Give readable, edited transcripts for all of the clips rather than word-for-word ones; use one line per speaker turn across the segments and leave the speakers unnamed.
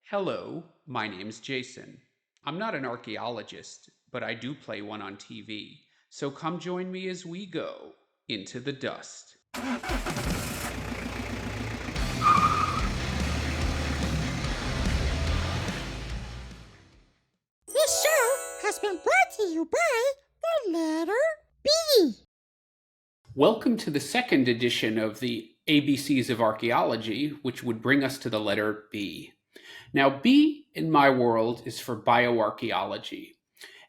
Hello, my name's Jason. I'm not an archaeologist, but I do play one on TV. So come join me as we go into the dust.
This show has been brought to you by the letter B.
Welcome to the second edition of the ABCs of Archaeology, which would bring us to the letter B. Now, B in my world is for bioarchaeology.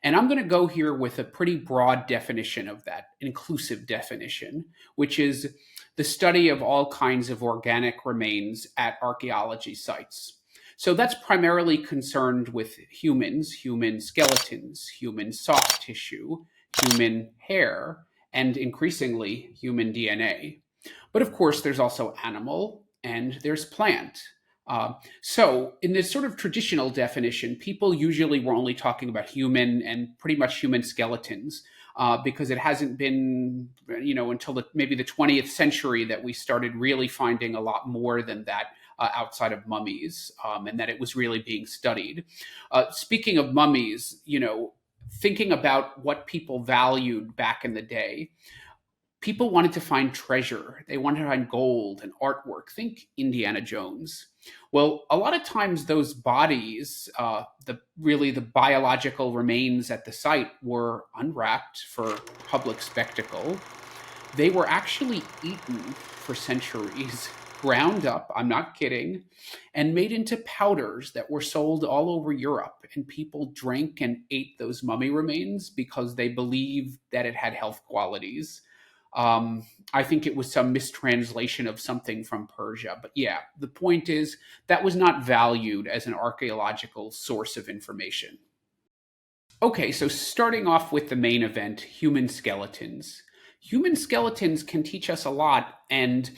And I'm going to go here with a pretty broad definition of that, inclusive definition, which is the study of all kinds of organic remains at archaeology sites. So that's primarily concerned with humans, human skeletons, human soft tissue, human hair, and increasingly human DNA. But of course, there's also animal and there's plant. So, in this sort of traditional definition, people usually were only talking about human and pretty much human skeletons because it hasn't been, until maybe the 20th century that we started really finding a lot more than that outside of mummies, and that it was really being studied. Speaking of mummies, thinking about what people valued back in the day, people wanted to find treasure. They wanted to find gold and artwork. Think Indiana Jones. Well, a lot of times those bodies, the biological remains at the site, were unwrapped for public spectacle. They were actually eaten for centuries, ground up, I'm not kidding, and made into powders that were sold all over Europe. And people drank and ate those mummy remains because they believed that it had health qualities. I think it was some mistranslation of something from Persia. But yeah, the point is that was not valued as an archaeological source of information. Okay, so starting off with the main event, human skeletons. Human skeletons can teach us a lot. And,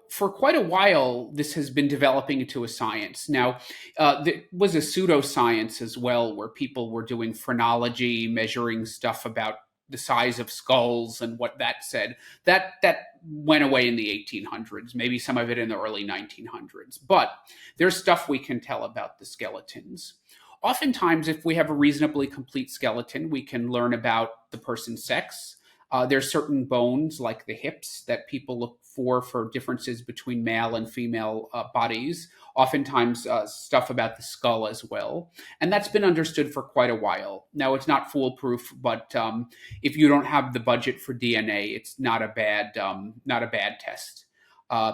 for quite a while, this has been developing into a science. Now, there was a pseudoscience as well, where people were doing phrenology, measuring stuff about the size of skulls and what that said. That went away in the 1800s, maybe some of it in the early 1900s. But there's stuff we can tell about the skeletons. Oftentimes, if we have a reasonably complete skeleton, we can learn about the person's sex. There's certain bones, like the hips, that people look for differences between male and female bodies. Oftentimes, stuff about the skull as well, and that's been understood for quite a while. Now, it's not foolproof, but if you don't have the budget for DNA, it's not a bad test. Uh,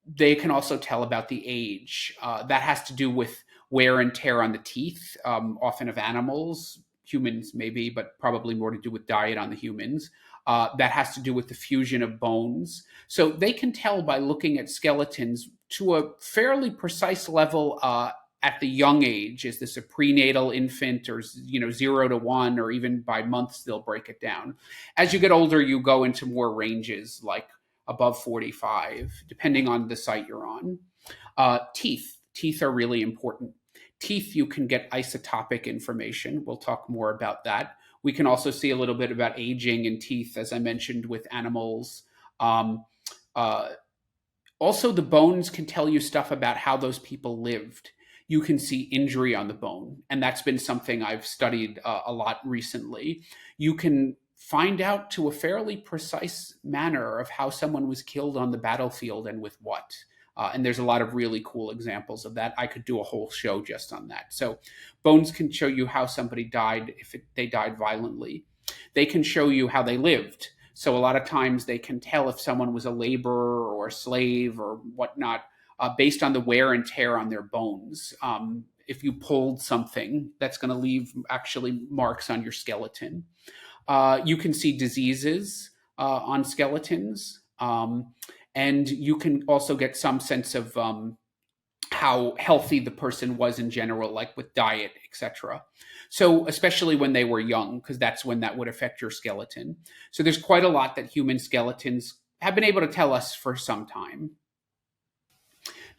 they can also tell about the age. That has to do with wear and tear on the teeth, often of animals, humans maybe, but probably more to do with diet on the humans. That has to do with the fusion of bones. So they can tell by looking at skeletons to a fairly precise level at the young age. Is this a prenatal infant, or 0 to 1, or even by months they'll break it down. As you get older, you go into more ranges, like above 45, depending on the site you're on. Teeth are really important. Teeth, you can get isotopic information. We'll talk more about that. We can also see a little bit about aging in teeth, as I mentioned, with animals. Um, uh, Also, the bones can tell you stuff about how those people lived. You can see injury on the bone, and that's been something I've studied a lot recently. You can find out to a fairly precise manner of how someone was killed on the battlefield and with what. And there's a lot of really cool examples of that. I could do a whole show just on that. So, bones can show you how somebody died if they died violently. They can show you how they lived. So, a lot of times they can tell if someone was a laborer or a slave or whatnot based on the wear and tear on their bones. If you pulled something, that's going to leave actually marks on your skeleton. You can see diseases on skeletons. And you can also get some sense of how healthy the person was in general, like with diet, etc. So, especially when they were young, because that's when that would affect your skeleton. So, there's quite a lot that human skeletons have been able to tell us for some time.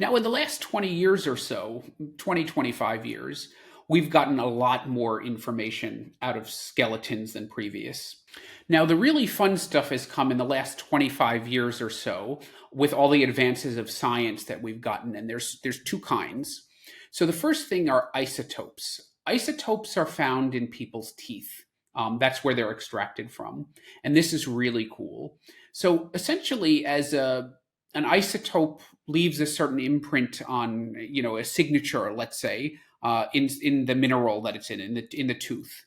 Now, in the last 20 years or so, 20, 25 years, we've gotten a lot more information out of skeletons than previous. Now, the really fun stuff has come in the last 25 years or so with all the advances of science that we've gotten, and there's two kinds. So the first thing are isotopes. Isotopes are found in people's teeth. That's where they're extracted from. And this is really cool. So essentially, an isotope leaves a certain imprint on, a signature, let's say, in the mineral that it's in the tooth.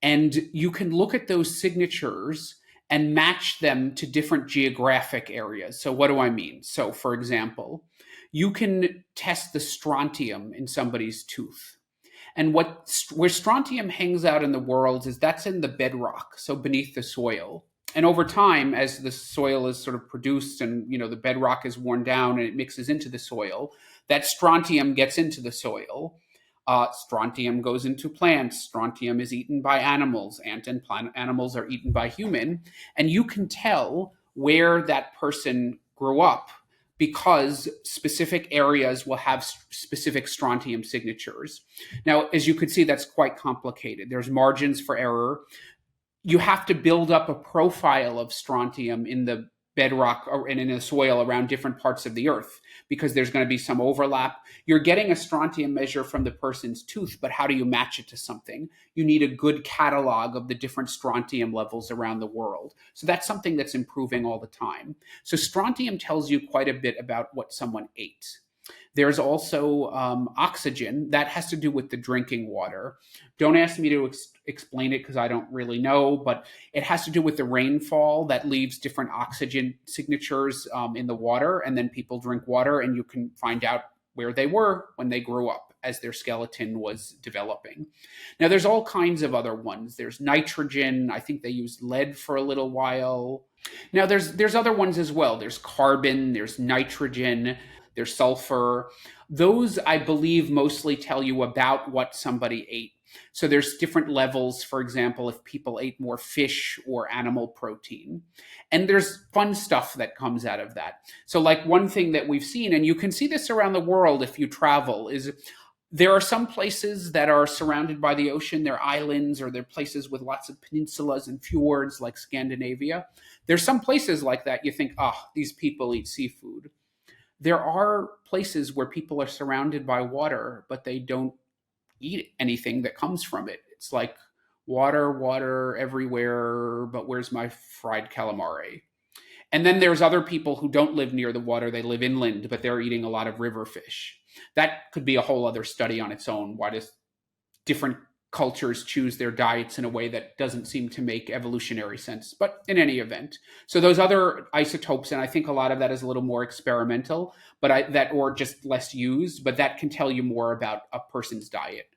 And you can look at those signatures and match them to different geographic areas. So what do I mean? So for example, you can test the strontium in somebody's tooth. And where strontium hangs out in the world is that's in the bedrock, so beneath the soil. And over time, as the soil is sort of produced and the bedrock is worn down and it mixes into the soil, that strontium gets into the soil. Strontium goes into plants. Strontium is eaten by animals. Ant and plant animals are eaten by human. And you can tell where that person grew up because specific areas will have specific strontium signatures. Now, as you could see, that's quite complicated. There's margins for error. You have to build up a profile of strontium in the bedrock and in the soil around different parts of the earth because there's going to be some overlap. You're getting a strontium measure from the person's tooth, but how do you match it to something? You need a good catalog of the different strontium levels around the world. So that's something that's improving all the time. So strontium tells you quite a bit about what someone ate. There's also oxygen. That has to do with the drinking water. Don't ask me to explain it because I don't really know, but it has to do with the rainfall that leaves different oxygen signatures in the water, and then people drink water, and you can find out where they were when they grew up as their skeleton was developing. Now, there's all kinds of other ones. There's nitrogen. I think they used lead for a little while. Now, there's other ones as well. There's carbon, there's nitrogen, there's sulfur. Those, I believe, mostly tell you about what somebody ate. So there's different levels, for example, if people ate more fish or animal protein. And there's fun stuff that comes out of that. So like one thing that we've seen, and you can see this around the world if you travel, is there are some places that are surrounded by the ocean. They're islands, or they're places with lots of peninsulas and fjords like Scandinavia. There's some places like that you think, these people eat seafood. There are places where people are surrounded by water, but they don't eat anything that comes from it. It's like water everywhere, but where's my fried calamari? And then there's other people who don't live near the water. They live inland, but they're eating a lot of river fish. That could be a whole other study on its own. Why does different cultures choose their diets in a way that doesn't seem to make evolutionary sense? But in any event, so those other isotopes, and I think a lot of that is a little more experimental, or just less used, but that can tell you more about a person's diet.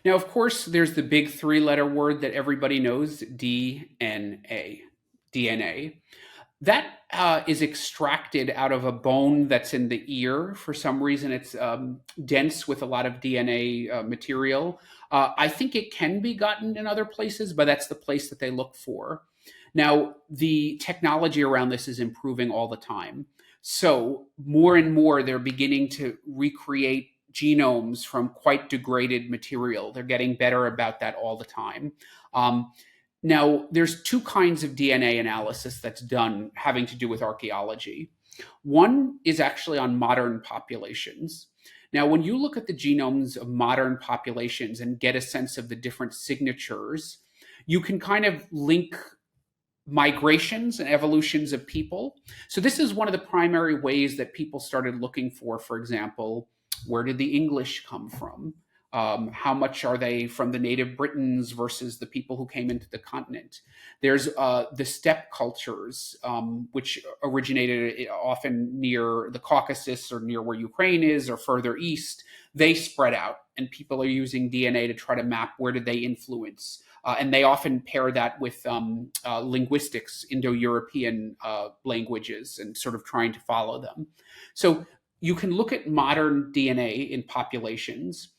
Now, of course, there's the big three-letter word that everybody knows, DNA. DNA. That is extracted out of a bone that's in the ear. For some reason, it's dense with a lot of DNA material. I think it can be gotten in other places, but that's the place that they look for. Now, the technology around this is improving all the time. So more and more, they're beginning to recreate genomes from quite degraded material. They're getting better about that all the time. Now, there's two kinds of DNA analysis that's done having to do with archaeology. One is actually on modern populations. Now, when you look at the genomes of modern populations and get a sense of the different signatures, you can kind of link migrations and evolutions of people. So this is one of the primary ways that people started looking for example, where did the English come from? How much are they from the native Britons versus the people who came into the continent? There's the steppe cultures, which originated often near the Caucasus or near where Ukraine is or further east. They spread out, and people are using DNA to try to map where did they influence. And they often pair that with linguistics, Indo-European languages, and sort of trying to follow them. So you can look at modern DNA in populations.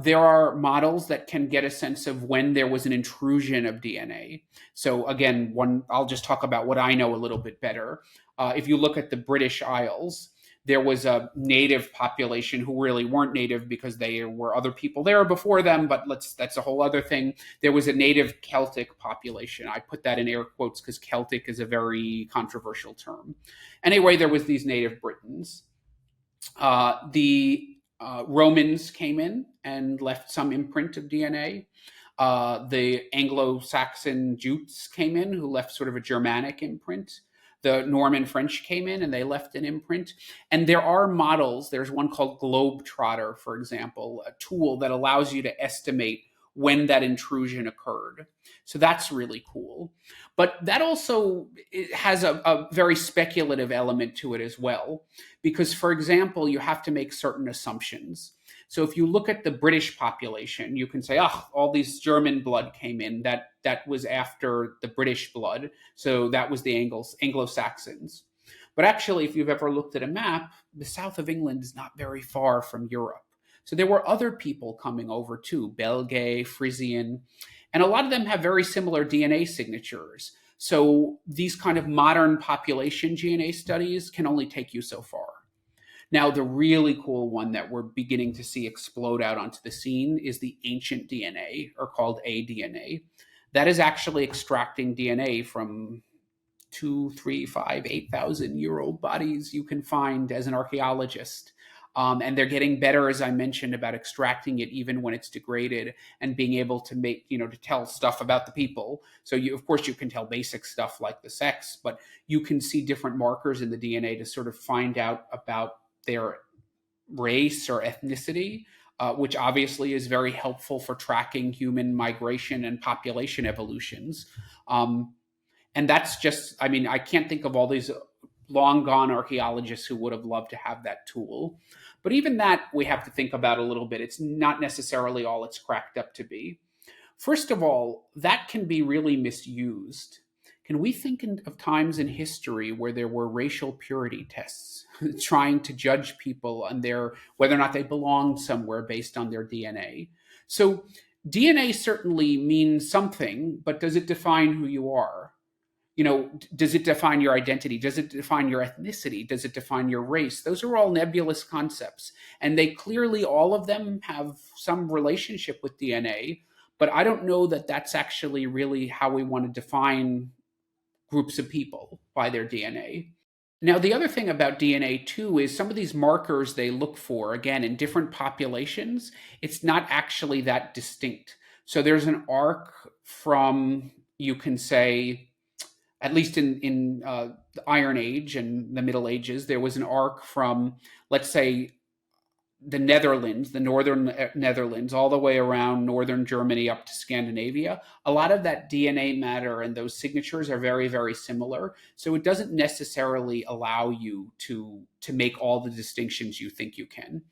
There are models that can get a sense of when there was an intrusion of DNA. So again, I'll just talk about what I know a little bit better. If you look at the British Isles, there was a native population who really weren't native because there were other people there before them, but that's a whole other thing. There was a native Celtic population. I put that in air quotes because Celtic is a very controversial term. Anyway, there was these native Britons. The Romans came in and left some imprint of DNA. The Anglo-Saxon Jutes came in, who left sort of a Germanic imprint. The Norman French came in and they left an imprint. And there are models. There's one called Globetrotter, for example, a tool that allows you to estimate when that intrusion occurred. So that's really cool. But that also has a very speculative element to it as well, because, for example, you have to make certain assumptions. So if you look at the British population, you can say, oh, all these German blood came in. That was after the British blood. So that was the Anglo-Saxons. But actually, if you've ever looked at a map, the south of England is not very far from Europe. So there were other people coming over too, Belgae, Frisian, and a lot of them have very similar DNA signatures. So these kind of modern population DNA studies can only take you so far. Now, the really cool one that we're beginning to see explode out onto the scene is the ancient DNA, or called aDNA. That is actually extracting DNA from 2, 3, 5, 8,000-year-old bodies you can find as an archaeologist. And they're getting better, as I mentioned, about extracting it even when it's degraded and being able to make, to tell stuff about the people. So of course, you can tell basic stuff like the sex, but you can see different markers in the DNA to sort of find out about their race or ethnicity, which obviously is very helpful for tracking human migration and population evolutions. And that's just, I can't think of all these long gone archaeologists who would have loved to have that tool. But even that we have to think about a little bit. It's not necessarily all it's cracked up to be. First of all, that can be really misused. Can we think of times in history where there were racial purity tests trying to judge people on whether or not they belonged somewhere based on their DNA? So DNA certainly means something, but does it define who you are? Does it define your identity? Does it define your ethnicity? Does it define your race? Those are all nebulous concepts. And they clearly, all of them have some relationship with DNA, but I don't know that that's actually really how we want to define groups of people by their DNA. Now, the other thing about DNA too is some of these markers they look for, again, in different populations, it's not actually that distinct. So there's an arc from, you can say, at least in the Iron Age and the Middle Ages, there was an arc from, let's say, the Netherlands, the northern Netherlands, all the way around northern Germany up to Scandinavia. A lot of that DNA matter and those signatures are very, very similar. So it doesn't necessarily allow you to make all the distinctions you think you can.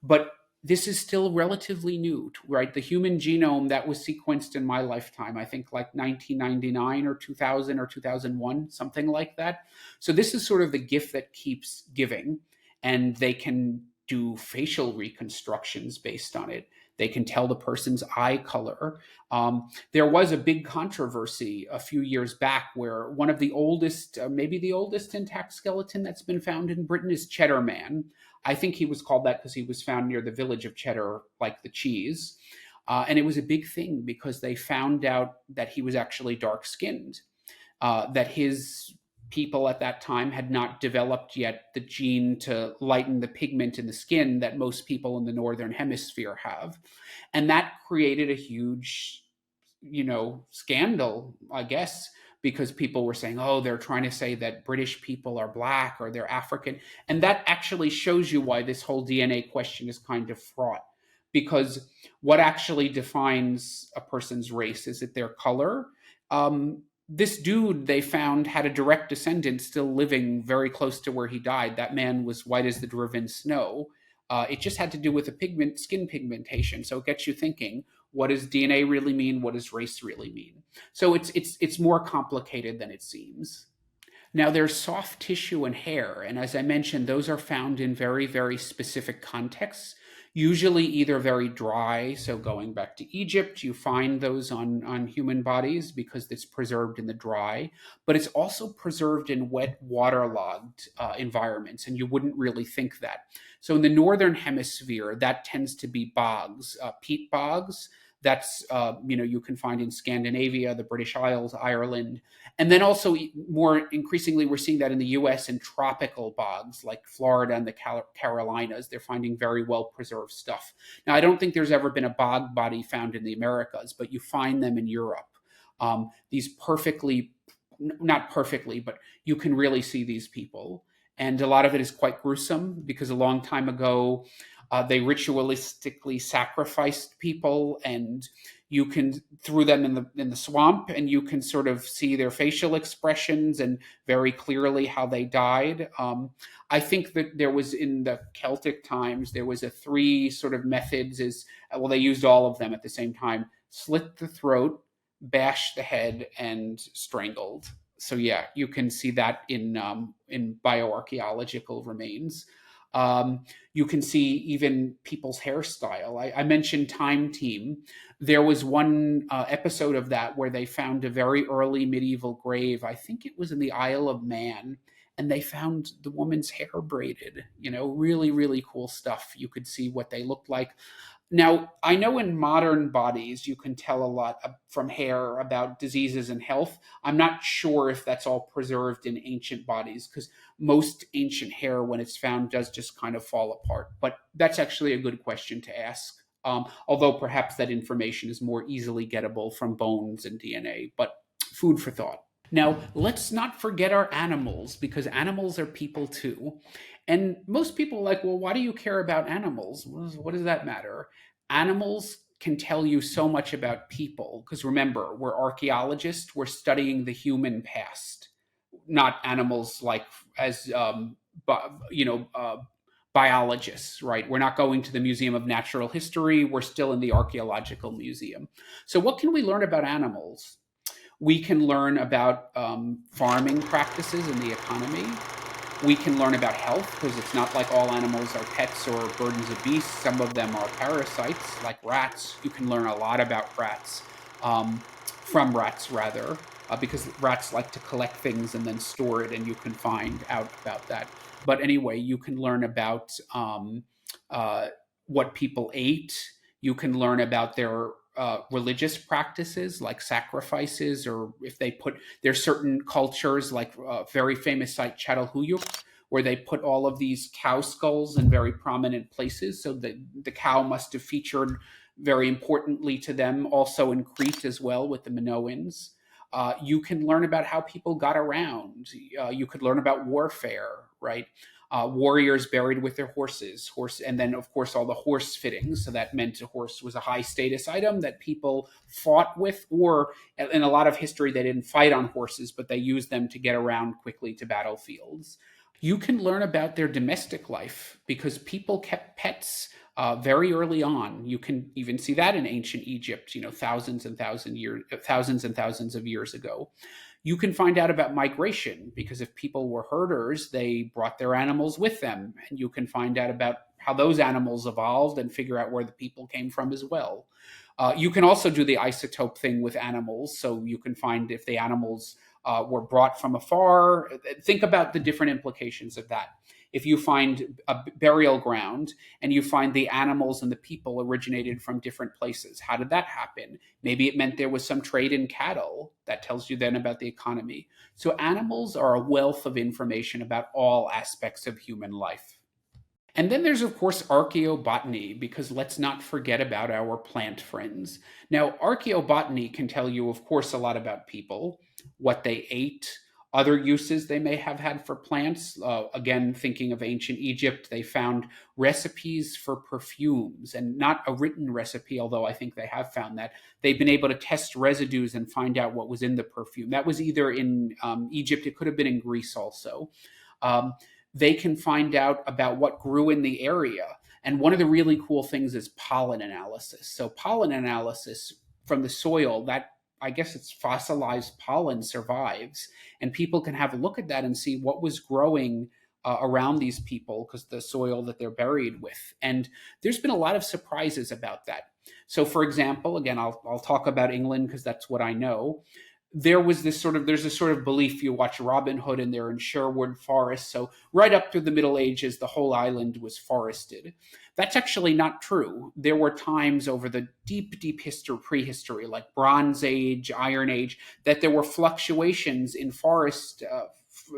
But this is still relatively new, right? The human genome that was sequenced in my lifetime, I think like 1999 or 2000 or 2001, something like that. So this is sort of the gift that keeps giving, and they can do facial reconstructions based on it. They can tell the person's eye color. There was a big controversy a few years back where one of the oldest, maybe the oldest intact skeleton that's been found in Britain is Cheddar Man. I think he was called that because he was found near the village of Cheddar, like the cheese. And it was a big thing because they found out that he was actually dark-skinned, that his people at that time had not developed yet the gene to lighten the pigment in the skin that most people in the northern hemisphere have. And that created a huge, scandal, I guess, because people were saying, oh, they're trying to say that British people are black or they're African. And that actually shows you why this whole DNA question is kind of fraught. Because what actually defines a person's race? Is it their color? This dude they found had a direct descendant still living very close to where he died. That man was white as the driven snow. It just had to do with a skin pigmentation. So it gets you thinking, what does DNA really mean? What does race really mean? So it's more complicated than it seems. Now, there's soft tissue and hair, and as I mentioned, those are found in very, very specific contexts, usually either very dry, so going back to Egypt, you find those on human bodies because it's preserved in the dry, but it's also preserved in wet, waterlogged environments, and you wouldn't really think that. So in the northern hemisphere, that tends to be bogs, peat bogs, That's, you can find in Scandinavia, the British Isles, Ireland. And then also, more increasingly, we're seeing that in the US in tropical bogs like Florida and the Carolinas. They're finding very well preserved stuff. Now, I don't think there's ever been a bog body found in the Americas, but you find them in Europe. These perfectly, not perfectly, but you can really see these people. And a lot of it is quite gruesome because a long time ago, they ritualistically sacrificed people, and you can threw them in the swamp, and you can sort of see their facial expressions and very clearly how they died. I think that there was, in the Celtic times, there was a three sort of methods. Is well, they used all of them at the same time: slit the throat, bash the head, and strangled. So yeah, you can see that in bioarchaeological remains. You can see even people's hairstyle. I mentioned Time Team. There was one episode of that where they found a very early medieval grave. I think it was in the Isle of Man, and they found the woman's hair braided. Really, really cool stuff. You could see what they looked like. Now, I know in modern bodies, you can tell a lot from hair about diseases and health. I'm not sure if that's all preserved in ancient bodies, because most ancient hair, when it's found, does just kind of fall apart. But that's actually a good question to ask. Although perhaps that information is more easily gettable from bones and DNA, but food for thought. Now, let's not forget our animals, because animals are people too. And most people are like, well, why do you care about animals? What does that matter? Animals can tell you so much about people, because remember, we're archaeologists, we're studying the human past, not animals like as, biologists, right? We're not going to the Museum of Natural History, we're still in the Archaeological Museum. So, what can we learn about animals? We can learn about farming practices and the economy. We can learn about health, because it's not like all animals are pets or burdens of beasts. Some of them are parasites, like rats. You can learn a lot about rats, from rats rather, because rats like to collect things and then store it, and you can find out about that. But anyway, you can learn about what people ate. You can learn about their religious practices like sacrifices, or if they put, there's certain cultures like very famous site Çatalhöyük, where they put all of these cow skulls in very prominent places, so that the cow must have featured very importantly to them, also in Crete as well with the Minoans. You can learn about how people got around. You could learn about warfare, right? Warriors buried with their horses, and then of course all the horse fittings. So that meant a horse was a high status item that people fought with, or in a lot of history they didn't fight on horses, but they used them to get around quickly to battlefields. You can learn about their domestic life, because people kept pets very early on. You can even see that in ancient Egypt, thousands and thousands of years ago. You can find out about migration, because if people were herders, they brought their animals with them, and you can find out about how those animals evolved and figure out where the people came from as well. You can also do the isotope thing with animals, so you can find if the animals were brought from afar. Think about the different implications of that. If you find a burial ground and you find the animals and the people originated from different places, how did that happen? Maybe it meant there was some trade in cattle. That tells you then about the economy. So animals are a wealth of information about all aspects of human life. And then there's, of course, archaeobotany, because let's not forget about our plant friends. Now, archaeobotany can tell you, of course, a lot about people, what they ate, other uses they may have had for plants. Again, thinking of ancient Egypt, they found recipes for perfumes, and not a written recipe, although I think they have found that. They've been able to test residues and find out what was in the perfume. That was either in Egypt, it could have been in Greece also. They can find out about what grew in the area. And one of the really cool things is pollen analysis. So pollen analysis from the soil, that, I guess it's fossilized pollen, survives, and people can have a look at that and see what was growing around these people, because the soil that they're buried with. And there's been a lot of surprises about that. So, for example, again, I'll talk about England because that's what I know. there's this sort of belief. You watch Robin Hood and they're in Sherwood Forest. So right up through the Middle Ages, the whole island was forested. That's actually not true. There were times over the deep history, prehistory, like Bronze Age, Iron Age, that there were fluctuations in forest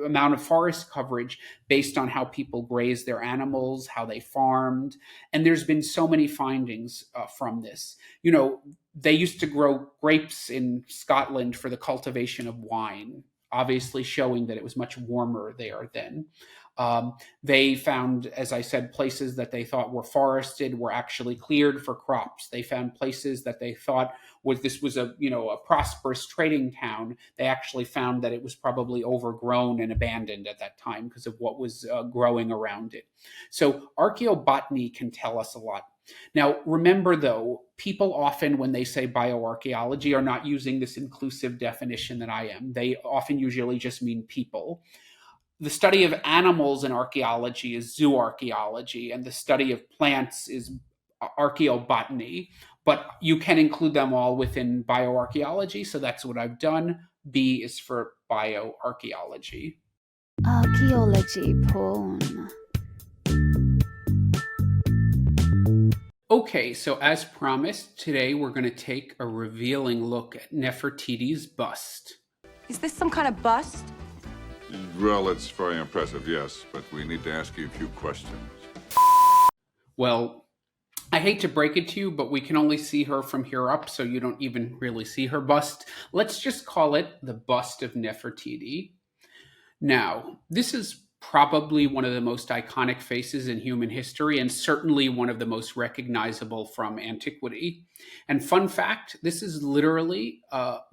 amount of forest coverage based on how people grazed their animals, how they farmed. And there's been so many findings from this. They used to grow grapes in Scotland for the cultivation of wine, obviously showing that it was much warmer there then. They found, as I said, places that they thought were forested were actually cleared for crops. They found places that they thought this was a prosperous trading town. They actually found that it was probably overgrown and abandoned at that time because of what was growing around it. So archaeobotany can tell us a lot. Now, remember though, people often, when they say bioarchaeology, are not using this inclusive definition that I am. They often usually just mean people. The study of animals in archaeology is zooarchaeology, and the study of plants is archaeobotany, but you can include them all within bioarchaeology, so that's what I've done. B is for bioarchaeology.
Archaeology porn.
Okay, so as promised, today we're going to take a revealing look at Nefertiti's bust.
Is this some kind of bust?
Well, it's very impressive, yes, but we need to ask you a few questions.
Well, I hate to break it to you, but we can only see her from here up, so you don't even really see her bust. Let's just call it the bust of Nefertiti. Now, this is probably one of the most iconic faces in human history, and certainly one of the most recognizable from antiquity. And fun fact, this is literally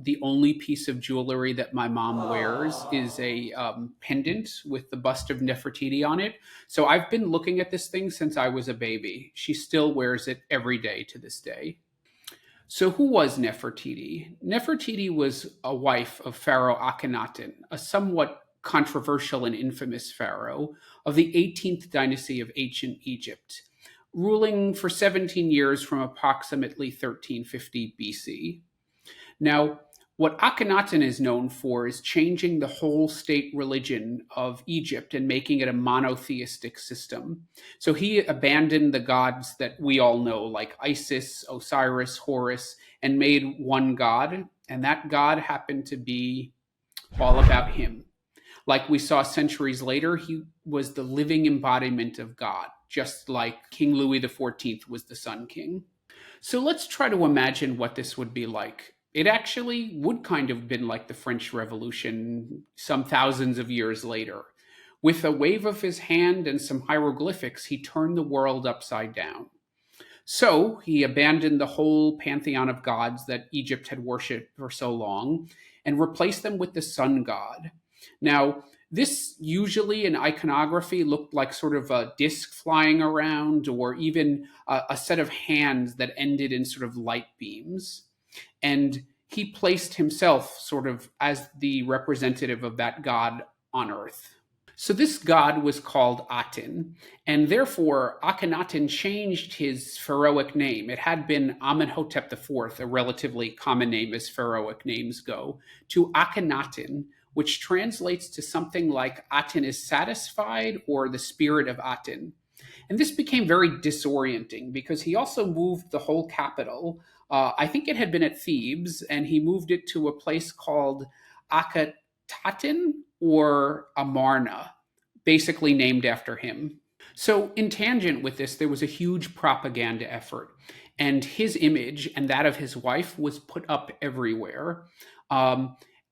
the only piece of jewelry that my mom wears is a pendant with the bust of Nefertiti on it. So I've been looking at this thing since I was a baby. She still wears it every day to this day. So who was Nefertiti? Nefertiti was a wife of Pharaoh Akhenaten, a somewhat controversial and infamous pharaoh of the 18th dynasty of ancient Egypt, ruling for 17 years from approximately 1350 BC. Now, what Akhenaten is known for is changing the whole state religion of Egypt and making it a monotheistic system. So he abandoned the gods that we all know, like Isis, Osiris, Horus, and made one god, and that god happened to be all about him. Like we saw centuries later, he was the living embodiment of God, just like King Louis XIV was the Sun King. So let's try to imagine what this would be like. It actually would kind of been like the French Revolution some thousands of years later. With a wave of his hand and some hieroglyphics, he turned the world upside down. So he abandoned the whole pantheon of gods that Egypt had worshipped for so long and replaced them with the sun god. Now, this usually in iconography looked like sort of a disc flying around, or even a set of hands that ended in sort of light beams. And he placed himself sort of as the representative of that god on earth. So this god was called Aten, and therefore Akhenaten changed his pharaohic name. It had been Amenhotep IV, a relatively common name as pharaohic names go, to Akhenaten, which translates to something like Aten is satisfied, or the spirit of Aten. And this became very disorienting because he also moved the whole capital. I think it had been at Thebes, and he moved it to a place called Akhetaten or Amarna, basically named after him. So in tangent with this, there was a huge propaganda effort, and his image and that of his wife was put up everywhere.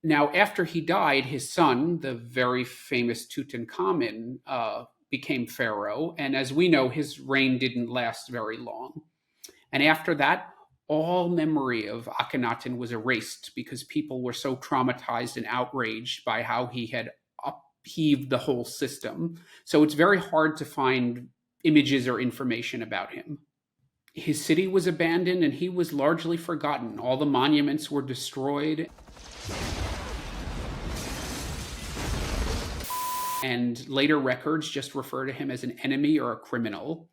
Now, after he died, his son, the very famous Tutankhamun, became pharaoh. And as we know, his reign didn't last very long. And after that, all memory of Akhenaten was erased because people were so traumatized and outraged by how he had upheaved the whole system. So it's very hard to find images or information about him. His city was abandoned and he was largely forgotten. All the monuments were destroyed. And later records just refer to him as an enemy or a criminal.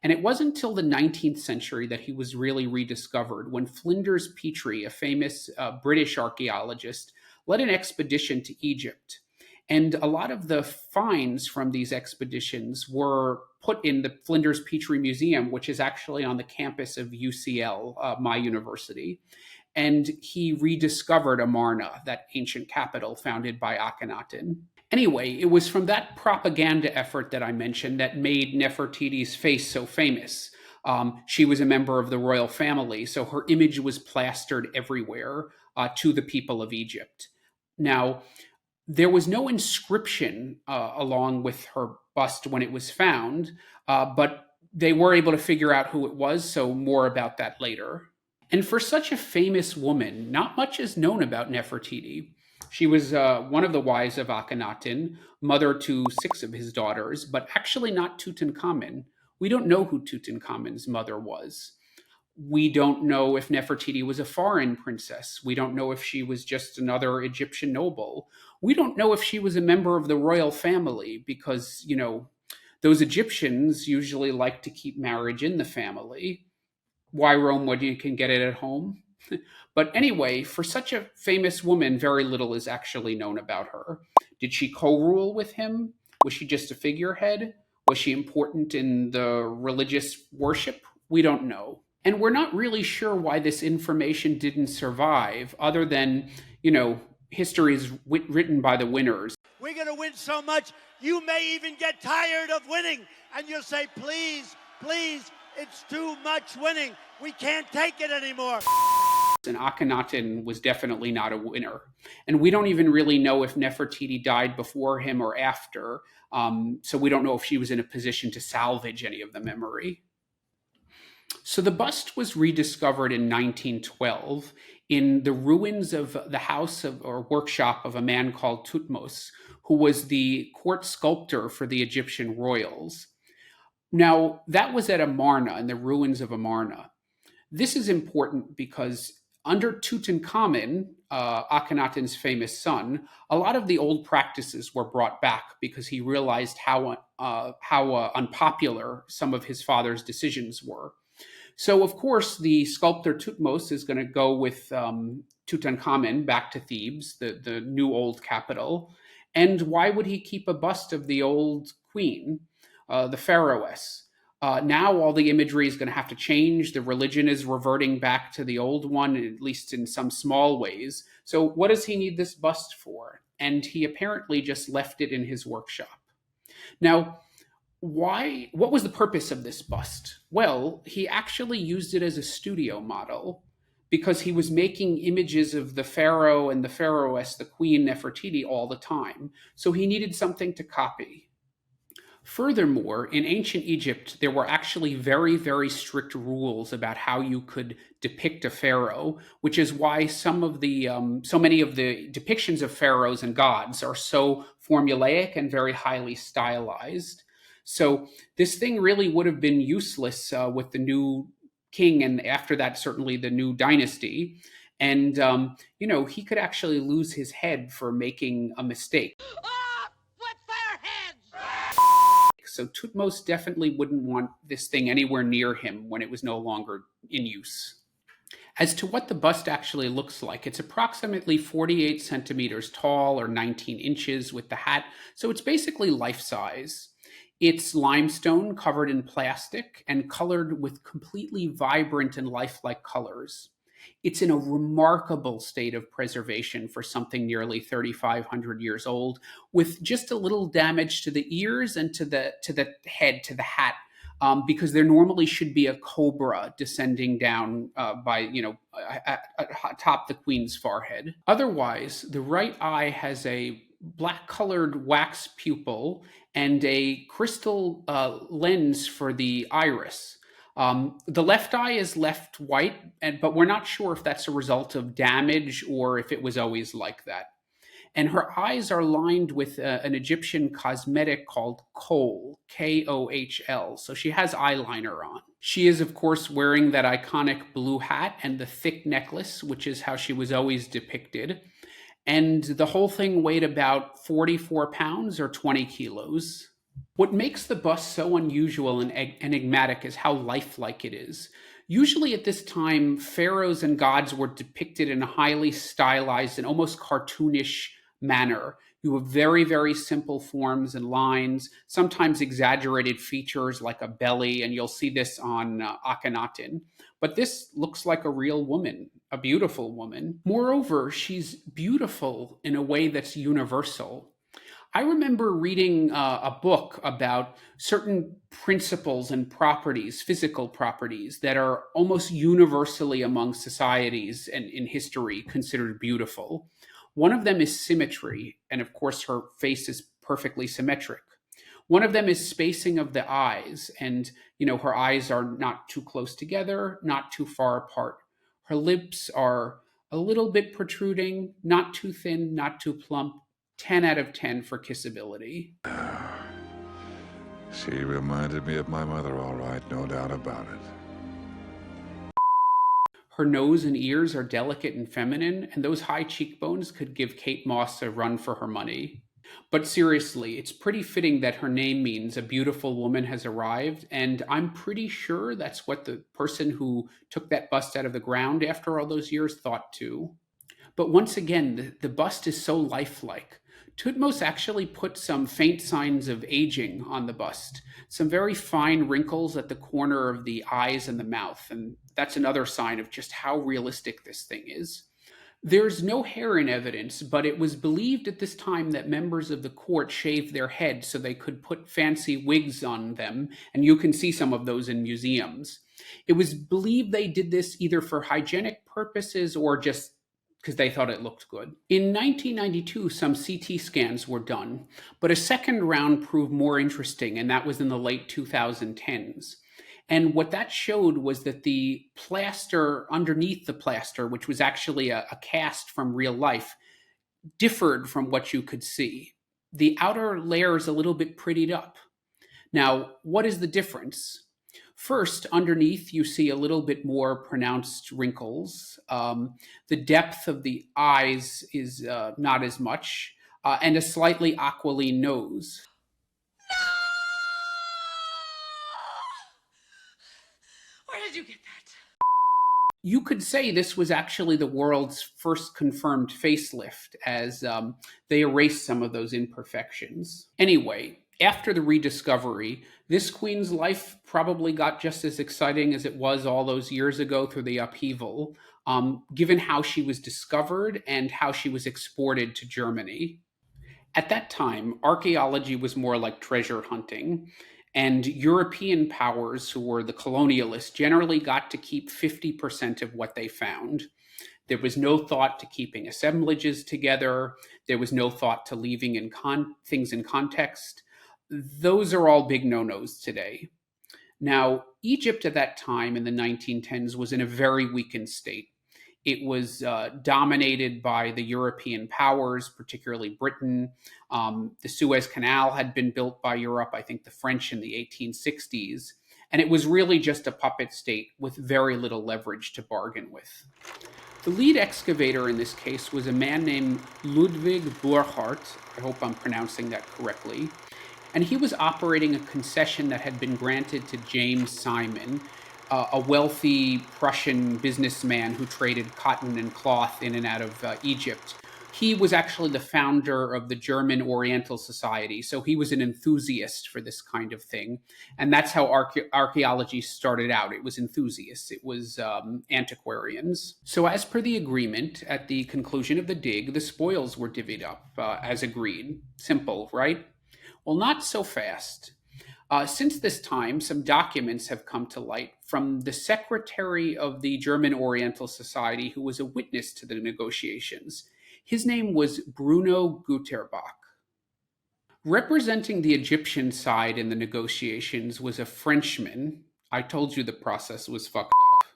And it wasn't until the 19th century that he was really rediscovered, when Flinders Petrie, a famous British archaeologist, led an expedition to Egypt. And a lot of the finds from these expeditions were put in the Flinders Petrie Museum, which is actually on the campus of UCL, my university. And he rediscovered Amarna, that ancient capital founded by Akhenaten. Anyway, it was from that propaganda effort that I mentioned that made Nefertiti's face so famous. She was a member of the royal family, so her image was plastered everywhere to the people of Egypt. Now, there was no inscription along with her bust when it was found, but they were able to figure out who it was, so more about that later. And for such a famous woman, not much is known about Nefertiti. She was one of the wives of Akhenaten, mother to 6 of his daughters, but actually not Tutankhamun. We don't know who Tutankhamun's mother was. We don't know if Nefertiti was a foreign princess. We don't know if she was just another Egyptian noble. We don't know if she was a member of the royal family because, those Egyptians usually like to keep marriage in the family. Why roam when you can get it at home? But anyway, for such a famous woman, very little is actually known about her. Did she co-rule with him? Was she just a figurehead? Was she important in the religious worship? We don't know. And we're not really sure why this information didn't survive, other than, history is written by the winners.
We're going to win so much, you may even get tired of winning. And you'll say, please, please, it's too much winning. We can't take it anymore.
And Akhenaten was definitely not a winner. And we don't even really know if Nefertiti died before him or after. So we don't know if she was in a position to salvage any of the memory. So the bust was rediscovered in 1912 in the ruins of the house or workshop of a man called Thutmose, who was the court sculptor for the Egyptian royals. Now, that was at Amarna, in the ruins of Amarna. This is important because under Tutankhamun, Akhenaten's famous son, a lot of the old practices were brought back because he realized how unpopular some of his father's decisions were. So, of course, the sculptor Thutmose is going to go with Tutankhamun back to Thebes, the new old capital. And why would he keep a bust of the old queen, the pharaohess? Now all the imagery is going to have to change. The religion is reverting back to the old one, at least in some small ways. So what does he need this bust for? And he apparently just left it in his workshop. Now, what was the purpose of this bust? Well, he actually used it as a studio model because he was making images of the pharaoh and the pharaohess, the queen Nefertiti, all the time. So he needed something to copy. Furthermore, in ancient Egypt, there were actually very, very strict rules about how you could depict a pharaoh, which is why so many of the depictions of pharaohs and gods are so formulaic and very highly stylized. So this thing really would have been useless with the new king, and after that, certainly the new dynasty. And, he could actually lose his head for making a mistake. So Thutmose definitely wouldn't want this thing anywhere near him when it was no longer in use. As to what the bust actually looks like, it's approximately 48 centimeters tall or 19 inches with the hat, so it's basically life-size. It's limestone covered in plastic and colored with completely vibrant and lifelike colors. It's in a remarkable state of preservation for something nearly 3,500 years old, with just a little damage to the ears and to the head, to the hat, because there normally should be a cobra descending down atop the queen's forehead. Otherwise, the right eye has a black-colored wax pupil and a crystal lens for the iris. The left eye is left white, but we're not sure if that's a result of damage or if it was always like that. And her eyes are lined with an Egyptian cosmetic called kohl, K-O-H-L. So she has eyeliner on. She is, of course, wearing that iconic blue hat and the thick necklace, which is how she was always depicted. And the whole thing weighed about 44 pounds or 20 kilos. What makes the bust so unusual and enigmatic is how lifelike it is. Usually at this time, pharaohs and gods were depicted in a highly stylized and almost cartoonish manner. You have very, very simple forms and lines, sometimes exaggerated features like a belly, and you'll see this on Akhenaten. But this looks like a real woman, a beautiful woman. Moreover, she's beautiful in a way that's universal. I remember reading a book about certain principles and properties, physical properties, that are almost universally among societies and in history considered beautiful. One of them is symmetry, and of course, her face is perfectly symmetric. One of them is spacing of the eyes, and her eyes are not too close together, not too far apart. Her lips are a little bit protruding, not too thin, not too plump. 10 out of 10 for kissability.
She reminded me of my mother, all right, no doubt about it.
Her nose and ears are delicate and feminine, and those high cheekbones could give Kate Moss a run for her money. But seriously, it's pretty fitting that her name means a beautiful woman has arrived, and I'm pretty sure that's what the person who took that bust out of the ground after all those years thought too. But once again, the bust is so lifelike. Tutmos actually put some faint signs of aging on the bust, some very fine wrinkles at the corner of the eyes and the mouth, and that's another sign of just how realistic this thing is. There's no hair in evidence, but it was believed at this time that members of the court shaved their heads so they could put fancy wigs on them, and you can see some of those in museums. It was believed they did this either for hygienic purposes or just because they thought it looked good. In 1992, some CT scans were done, but a second round proved more interesting, and that was in the late 2010s. And what that showed was that the plaster underneath the plaster, which was actually a cast from real life, differed from what you could see. The outer layer is a little bit prettied up. Now, what is the difference? First, underneath, you see a little bit more pronounced wrinkles. The depth of the eyes is not as much, and a slightly aquiline nose.
Where did you get that?
You could say this was actually the world's first confirmed facelift, as they erased some of those imperfections. Anyway, after the rediscovery, this queen's life probably got just as exciting as it was all those years ago through the upheaval, given how she was discovered and how she was exported to Germany. At that time, archaeology was more like treasure hunting, and European powers, who were the colonialists, generally got to keep 50% of what they found. There was no thought to keeping assemblages together. There was no thought to leaving things in context. Those are all big no-nos today. Now, Egypt at that time in the 1910s was in a very weakened state. It was dominated by the European powers, particularly Britain. The Suez Canal had been built by Europe, I think the French in the 1860s. And it was really just a puppet state with very little leverage to bargain with. The lead excavator in this case was a man named Ludwig Burckhardt. I hope I'm pronouncing that correctly. And he was operating a concession that had been granted to James Simon, a wealthy Prussian businessman who traded cotton and cloth in and out of Egypt. He was actually the founder of the German Oriental Society, so he was an enthusiast for this kind of thing. And that's how archaeology started out. It was enthusiasts. It was antiquarians. So as per the agreement, at the conclusion of the dig, the spoils were divvied up as agreed. Simple, right? Well, not so fast. Since this time, some documents have come to light from the secretary of the German Oriental Society, who was a witness to the negotiations. His name was Bruno Guterbach. Representing the Egyptian side in the negotiations was a Frenchman. I told you the process was fucked up.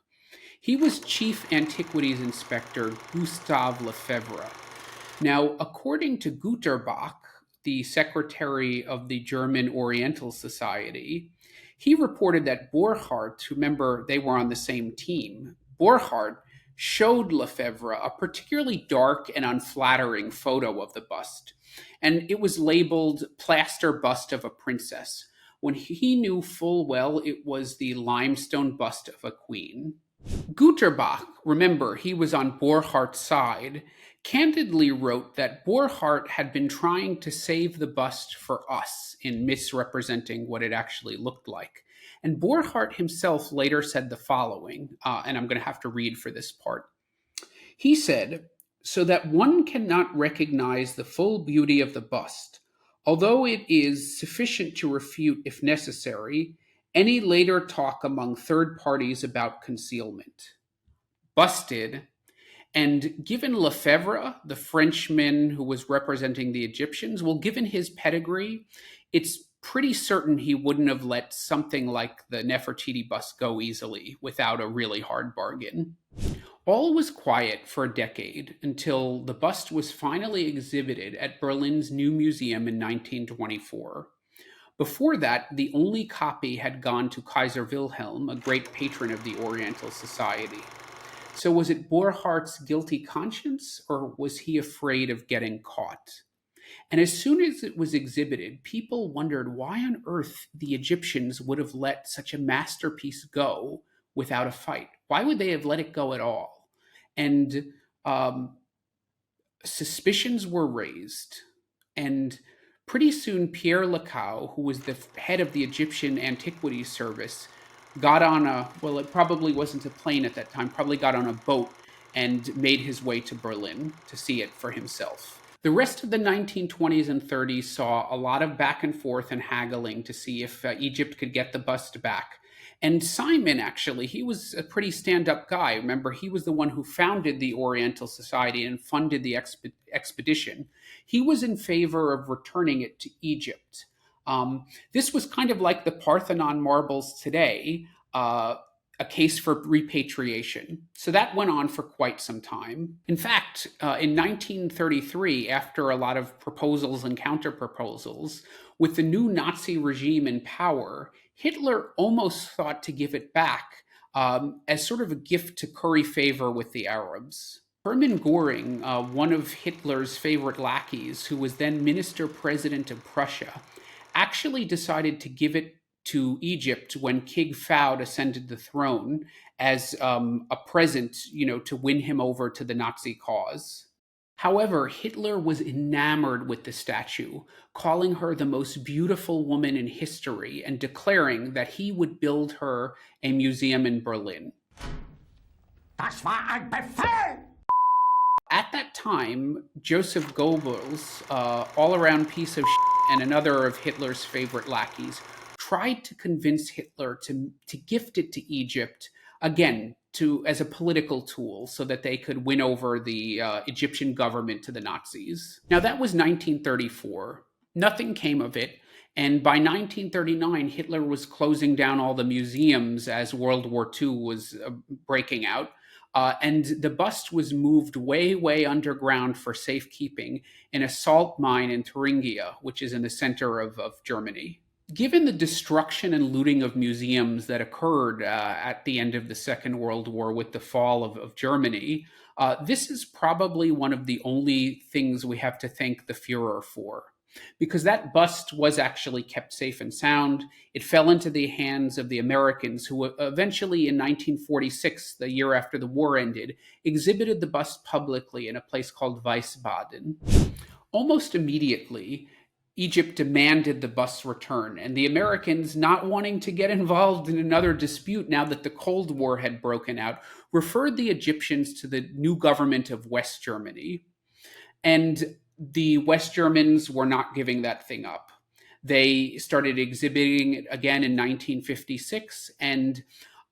He was Chief Antiquities Inspector Gustave Lefebvre. Now, according to Guterbach, the secretary of the German Oriental Society, he reported that Burckhardt, remember they were on the same team, Burckhardt showed Lefebvre a particularly dark and unflattering photo of the bust, and it was labeled plaster bust of a princess, when he knew full well it was the limestone bust of a queen. Guterbach, remember, he was on Borchardt's side, candidly wrote that Borchardt had been trying to save the bust for us in misrepresenting what it actually looked like. And Borchardt himself later said the following, and I'm going to have to read for this part. He said, "So that one cannot recognize the full beauty of the bust, although it is sufficient to refute, if necessary, any later talk among third parties about concealment." Busted. And given Lefebvre, the Frenchman who was representing the Egyptians, well, given his pedigree, it's pretty certain he wouldn't have let something like the Nefertiti bust go easily without a really hard bargain. All was quiet for a decade until the bust was finally exhibited at Berlin's New Museum in 1924. Before that, the only copy had gone to Kaiser Wilhelm, a great patron of the Oriental Society. So was it Borchardt's guilty conscience, or was he afraid of getting caught? And as soon as it was exhibited, people wondered why on earth the Egyptians would have let such a masterpiece go without a fight. Why would they have let it go at all? And suspicions were raised. And pretty soon, Pierre Lecow, who was the head of the Egyptian Antiquities Service, got on it probably wasn't a plane at that time, probably got on a boat and made his way to Berlin to see it for himself. The rest of the 1920s and 30s saw a lot of back and forth and haggling to see if Egypt could get the bust back. And Simon, actually, he was a pretty stand-up guy. Remember, he was the one who founded the Oriental Society and funded the expedition. He was in favor of returning it to Egypt. This was kind of like the Parthenon marbles today, a case for repatriation. So that went on for quite some time. In fact, in 1933, after a lot of proposals and counter-proposals, with the new Nazi regime in power, Hitler almost thought to give it back as sort of a gift to curry favor with the Arabs. Hermann Goring, one of Hitler's favorite lackeys, who was then minister-president of Prussia, actually decided to give it to Egypt when King Fahd ascended the throne as a present, to win him over to the Nazi cause. However, Hitler was enamored with the statue, calling her the most beautiful woman in history and declaring that he would build her a museum in Berlin.
Das war ein Befehl!
At that time, Joseph Goebbels, all-around piece of shit and another of Hitler's favorite lackeys, tried to convince Hitler to gift it to Egypt, again, as a political tool so that they could win over the Egyptian government to the Nazis. Now, that was 1934. Nothing came of it. And by 1939, Hitler was closing down all the museums as World War II was breaking out. And the bust was moved way, way underground for safekeeping in a salt mine in Thuringia, which is in the center of Germany. Given the destruction and looting of museums that occurred at the end of the Second World War with the fall of Germany, this is probably one of the only things we have to thank the Fuhrer for. Because that bust was actually kept safe and sound. It fell into the hands of the Americans, who eventually in 1946, the year after the war ended, exhibited the bust publicly in a place called Wiesbaden. Almost immediately, Egypt demanded the bust's return, and the Americans, not wanting to get involved in another dispute now that the Cold War had broken out, referred the Egyptians to the new government of West Germany. And the West Germans were not giving that thing up. They started exhibiting it again in 1956, and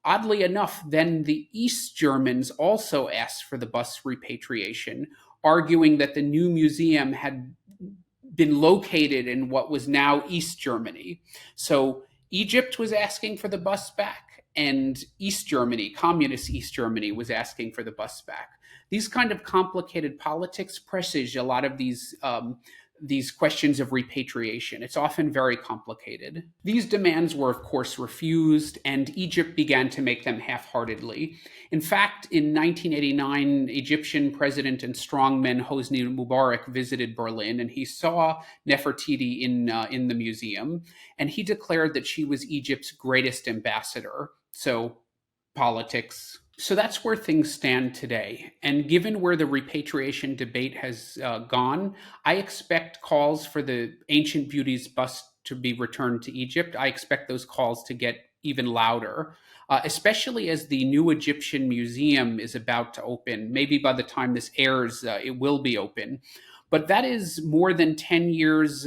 oddly enough, then the East Germans also asked for the bust's repatriation, arguing that the new museum had been located in what was now East Germany. So Egypt was asking for the bust back, and East Germany, communist East Germany, was asking for the bust back. These kind of complicated politics presage a lot of these these questions of repatriation. It's often very complicated. These demands were, of course, refused, and Egypt began to make them half-heartedly. In fact, in 1989, Egyptian president and strongman Hosni Mubarak visited Berlin, and he saw Nefertiti in the museum, and he declared that she was Egypt's greatest ambassador. So, politics. So that's where things stand today. And given where the repatriation debate has gone, I expect calls for the ancient beauties bust to be returned to Egypt. I expect those calls to get even louder, especially as the new Egyptian museum is about to open. Maybe by the time this airs, it will be open. But that is more than 10 years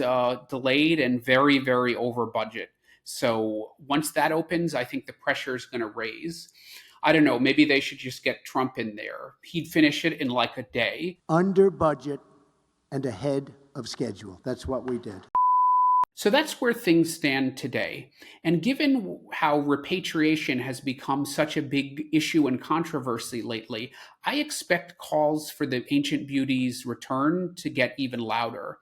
delayed and very, very over budget. So once that opens, I think the pressure is going to raise. I don't know, maybe they should just get Trump in there. He'd finish it in like a day.
Under budget and ahead of schedule. That's what we did.
So that's where things stand today. And given how repatriation has become such a big issue and controversy lately, I expect calls for the ancient beauties' return to get even louder,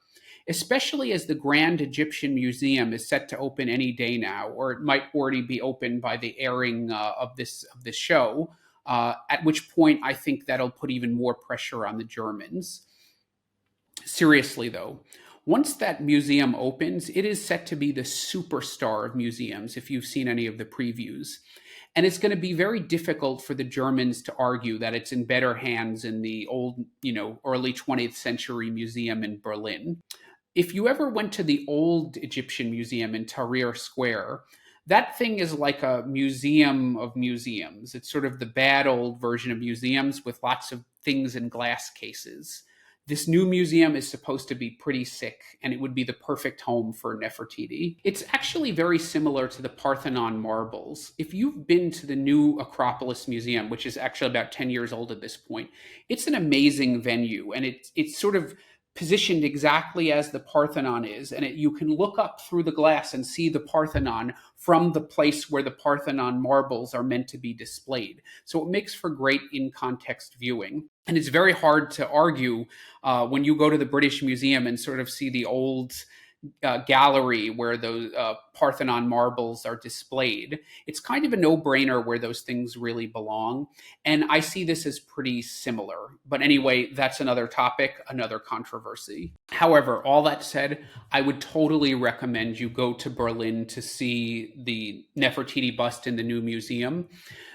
especially as the Grand Egyptian Museum is set to open any day now, or it might already be open by the airing of this show, at which point I think that'll put even more pressure on the Germans. Seriously, though, once that museum opens, it is set to be the superstar of museums, if you've seen any of the previews. And it's going to be very difficult for the Germans to argue that it's in better hands in the old, early 20th century museum in Berlin. If you ever went to the old Egyptian museum in Tahrir Square, that thing is like a museum of museums. It's sort of the bad old version of museums with lots of things in glass cases. This new museum is supposed to be pretty sick, and it would be the perfect home for Nefertiti. It's actually very similar to the Parthenon marbles. If you've been to the new Acropolis Museum, which is actually about 10 years old at this point, it's an amazing venue, and it's sort of positioned exactly as the Parthenon is, and you can look up through the glass and see the Parthenon from the place where the Parthenon marbles are meant to be displayed. So it makes for great in-context viewing. And it's very hard to argue when you go to the British Museum and sort of see the old gallery where those Parthenon marbles are displayed. It's kind of a no-brainer where those things really belong. And I see this as pretty similar. But anyway, that's another topic, another controversy. However, all that said, I would totally recommend you go to Berlin to see the Nefertiti bust in the new museum.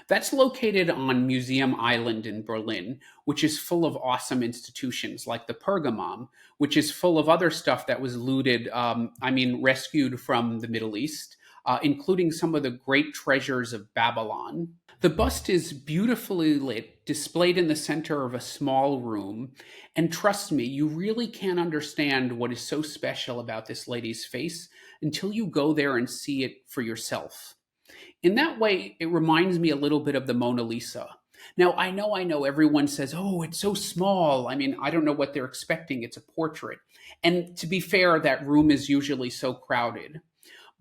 That's located on Museum Island in Berlin, which is full of awesome institutions like the Pergamon, which is full of other stuff that was looted, rescued from the Middle East, including some of the great treasures of Babylon. The bust is beautifully lit, displayed in the center of a small room, and trust me, you really can't understand what is so special about this lady's face until you go there and see it for yourself. In that way, it reminds me a little bit of the Mona Lisa. Now, I know everyone says, oh, it's so small. I mean, I don't know what they're expecting. It's a portrait. And to be fair, that room is usually so crowded.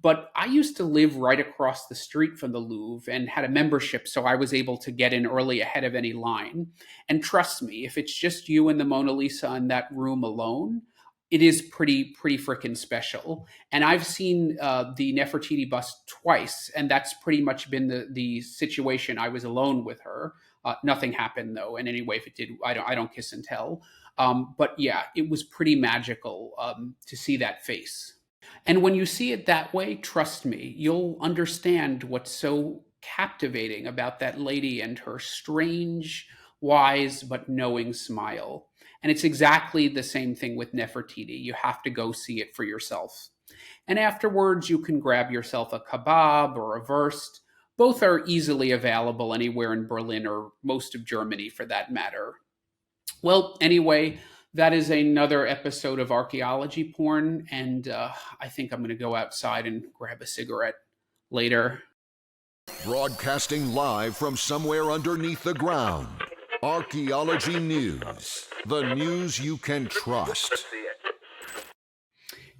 But I used to live right across the street from the Louvre and had a membership, so I was able to get in early ahead of any line. And trust me, if it's just you and the Mona Lisa in that room alone, it is pretty freaking special. And I've seen the Nefertiti bust twice, and that's pretty much been the situation. I was alone with her. Nothing happened, though. And anyway, if it did, I don't kiss and tell. But yeah, it was pretty magical to see that face. And when you see it that way, trust me, you'll understand what's so captivating about that lady and her strange, wise, but knowing smile. And it's exactly the same thing with Nefertiti. You have to go see it for yourself. And afterwards, you can grab yourself a kebab or a wurst. Both are easily available anywhere in Berlin or most of Germany for that matter. Well, anyway, that is another episode of Archaeology Porn. And I think I'm going to go outside and grab a cigarette later.
Broadcasting live from somewhere underneath the ground. Archaeology News. The news you can trust.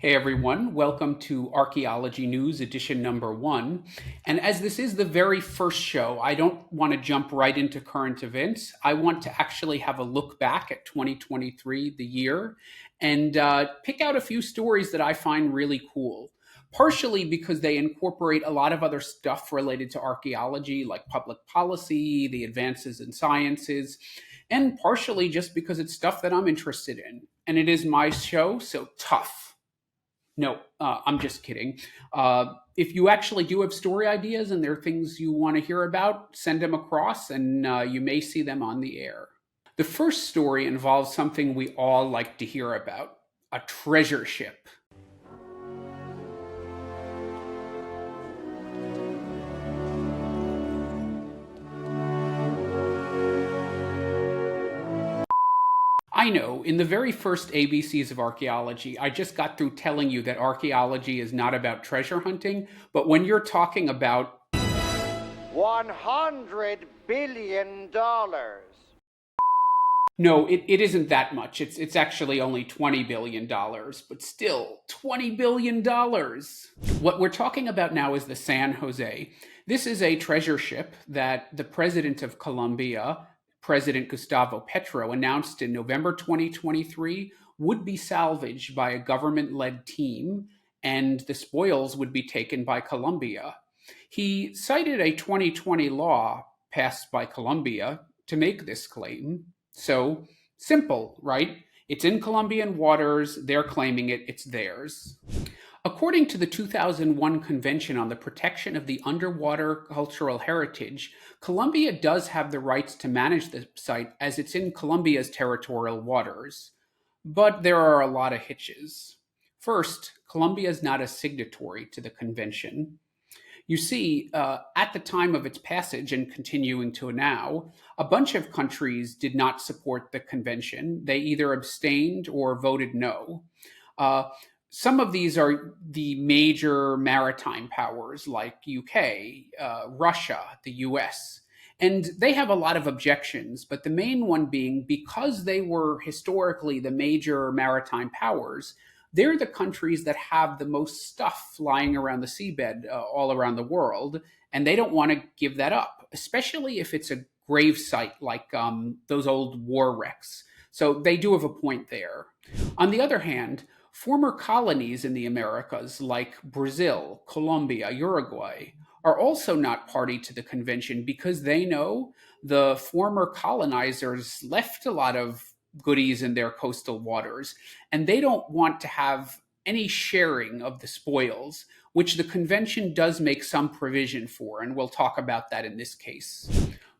Hey everyone, welcome to Archaeology News edition number 1. And as this is the very first show, I don't want to jump right into current events. I want to actually have a look back at 2023, the year, and pick out a few stories that I find really cool. Partially because they incorporate a lot of other stuff related to archaeology, like public policy, the advances in sciences, and partially just because it's stuff that I'm interested in. And it is my show, so tough. No, I'm just kidding. If you actually do have story ideas and there are things you want to hear about, send them across and you may see them on the air. The first story involves something we all like to hear about, a treasure ship. I know, in the very first ABCs of archaeology, I just got through telling you that archaeology is not about treasure hunting, but when you're talking about
$100 billion.
No, it isn't that much. It's actually only $20 billion, but still, $20 billion. What we're talking about now is the San José. This is a treasure ship that the president of Colombia, President Gustavo Petro, announced in November 2023 would be salvaged by a government-led team and the spoils would be taken by Colombia. He cited a 2020 law passed by Colombia to make this claim. So, simple, right? It's in Colombian waters, they're claiming it, it's theirs. According to the 2001 Convention on the Protection of the Underwater Cultural Heritage, Colombia does have the rights to manage the site as it's in Colombia's territorial waters. But there are a lot of hitches. First, Colombia is not a signatory to the convention. You see, at the time of its passage and continuing to now, a bunch of countries did not support the convention. They either abstained or voted no. Some of these are the major maritime powers like UK, Russia, the US. And they have a lot of objections, but the main one being because they were historically the major maritime powers, they're the countries that have the most stuff flying around the seabed all around the world, and they don't want to give that up, especially if it's a grave site like those old war wrecks. So they do have a point there. On the other hand, former colonies in the Americas like Brazil, Colombia, Uruguay are also not party to the convention because they know the former colonizers left a lot of goodies in their coastal waters, and they don't want to have any sharing of the spoils, which the convention does make some provision for, and we'll talk about that in this case.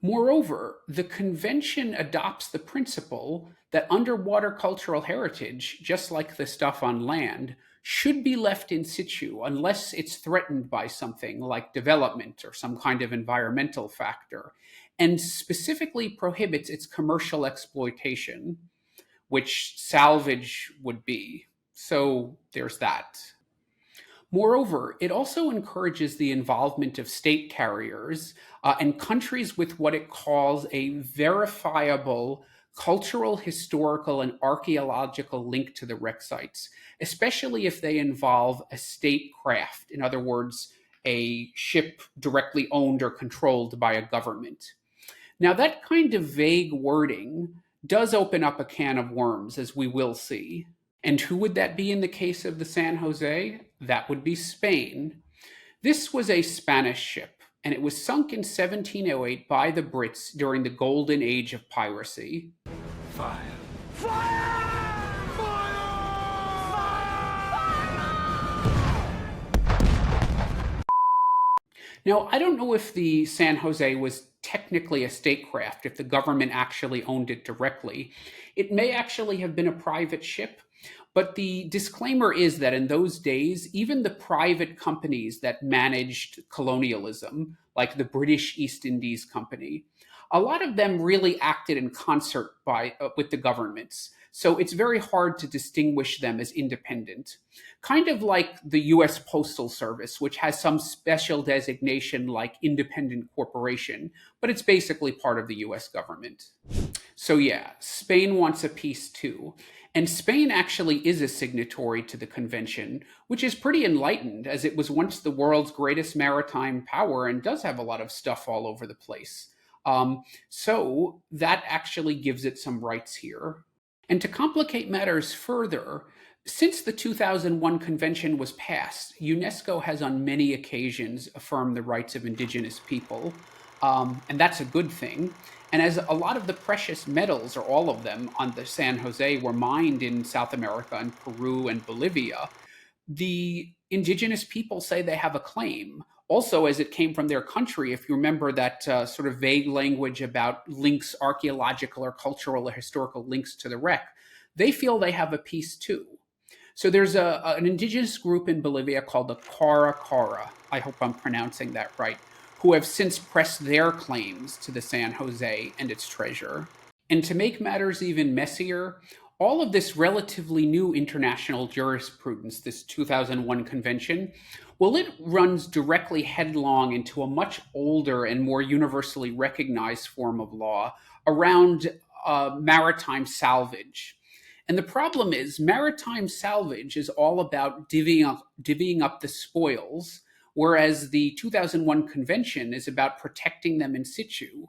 Moreover, the convention adopts the principle that underwater cultural heritage, just like the stuff on land, should be left in situ unless it's threatened by something like development or some kind of environmental factor, and specifically prohibits its commercial exploitation, which salvage would be. So there's that. Moreover, it also encourages the involvement of state carriers and countries with what it calls a verifiable cultural, historical, and archaeological link to the wreck sites, especially if they involve a state craft, in other words, a ship directly owned or controlled by a government. Now, that kind of vague wording does open up a can of worms, as we will see. And who would that be in the case of the San José? That would be Spain. This was a Spanish ship, and it was sunk in 1708 by the Brits during the golden age of piracy.
Fire!
Now, I don't know if the San José was technically a statecraft, if the government actually owned it directly. It may actually have been a private ship, but the disclaimer is that in those days, even the private companies that managed colonialism, like the British East Indies Company, a lot of them really acted in concert with the governments. So it's very hard to distinguish them as independent. Kind of like the US Postal Service, which has some special designation like independent corporation, but it's basically part of the US government. So yeah, Spain wants a peace too. And Spain actually is a signatory to the convention, which is pretty enlightened as it was once the world's greatest maritime power and does have a lot of stuff all over the place. So that actually gives it some rights here. And to complicate matters further, since the 2001 convention was passed, UNESCO has on many occasions affirmed the rights of indigenous people, and that's a good thing. And as a lot of the precious metals, or all of them, on the San Jose were mined in South America and Peru and Bolivia, the indigenous people say they have a claim. Also, as it came from their country, if you remember that sort of vague language about links, archaeological or cultural or historical links to the wreck, they feel they have a piece too. So there's an indigenous group in Bolivia called the Cara, I hope I'm pronouncing that right, who have since pressed their claims to the San Jose and its treasure. And to make matters even messier, all of this relatively new international jurisprudence, this 2001 convention, well, it runs directly headlong into a much older and more universally recognized form of law around maritime salvage. And the problem is, maritime salvage is all about divvying up the spoils, whereas the 2001 convention is about protecting them in situ.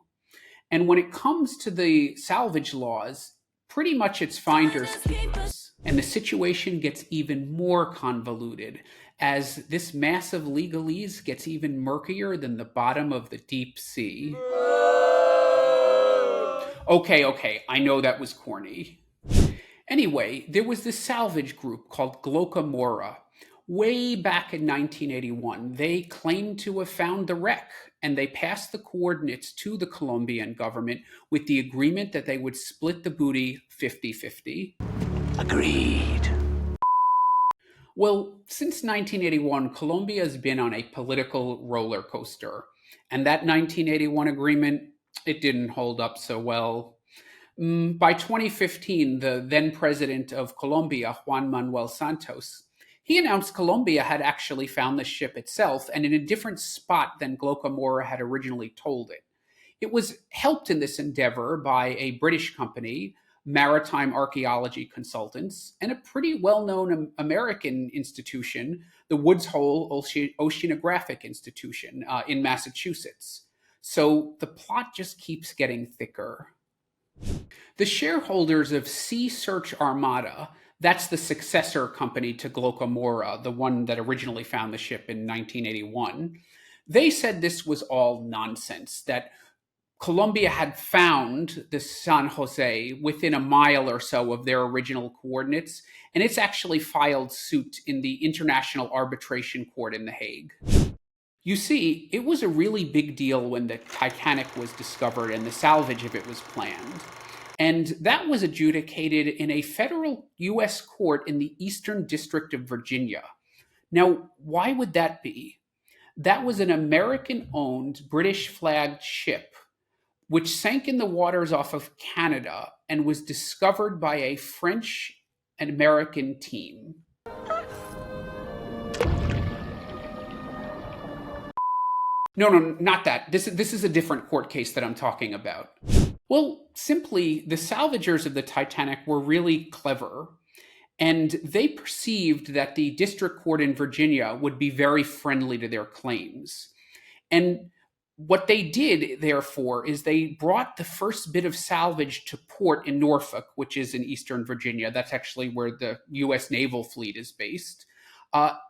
And when it comes to the salvage laws, pretty much it's finders keepers. And the situation gets even more convoluted as this massive legalese gets even murkier than the bottom of the deep sea. Okay, I know that was corny. Anyway, there was this salvage group called Glocamora. Way back in 1981, they claimed to have found the wreck, and they passed the coordinates to the Colombian government with the agreement that they would split the booty 50-50.
Agreed.
Well, since 1981, Colombia has been on a political roller coaster, and that 1981 agreement, it didn't hold up so well. By 2015, the then president of Colombia, Juan Manuel Santos, he announced Colombia had actually found the ship itself, and in a different spot than Glocamora had originally told it. It was helped in this endeavor by a British company, Maritime Archaeology Consultants, and a pretty well-known American institution, the Woods Hole Oceanographic Institution in Massachusetts. So the plot just keeps getting thicker. The shareholders of Sea Search Armada, that's the successor company to Glocamora, the one that originally found the ship in 1981, they said this was all nonsense, that Colombia had found the San Jose within a mile or so of their original coordinates, and it's actually filed suit in the International Arbitration Court in The Hague. You see, it was a really big deal when the Titanic was discovered and the salvage of it was planned. And that was adjudicated in a federal U.S. court in the Eastern District of Virginia. Now, why would that be? That was an American-owned, British-flagged ship which sank in the waters off of Canada and was discovered by a French and American team. No, not that. This is a different court case that I'm talking about. Well, simply, the salvagers of the Titanic were really clever, and they perceived that the district court in Virginia would be very friendly to their claims. And what they did, therefore, is they brought the first bit of salvage to port in Norfolk, which is in eastern Virginia. That's actually where the U.S. Naval Fleet is based.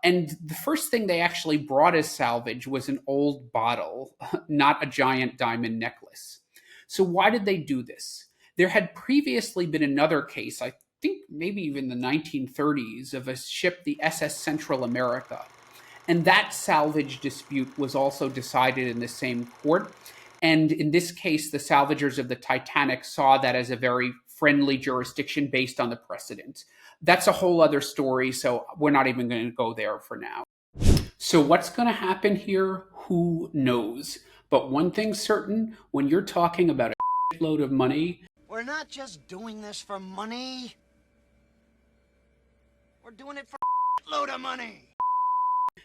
And the first thing they actually brought as salvage was an old bottle, not a giant diamond necklace. So why did they do this? There had previously been another case, I think maybe even the 1930s, of a ship, the SS Central America. And that salvage dispute was also decided in the same court. And in this case, the salvagers of the Titanic saw that as a very friendly jurisdiction based on the precedent. That's a whole other story, so we're not even going to go there for now. So what's going to happen here? Who knows? But one thing's certain, when you're talking about a load of money...
We're not just doing this for money. We're doing it for a load of money.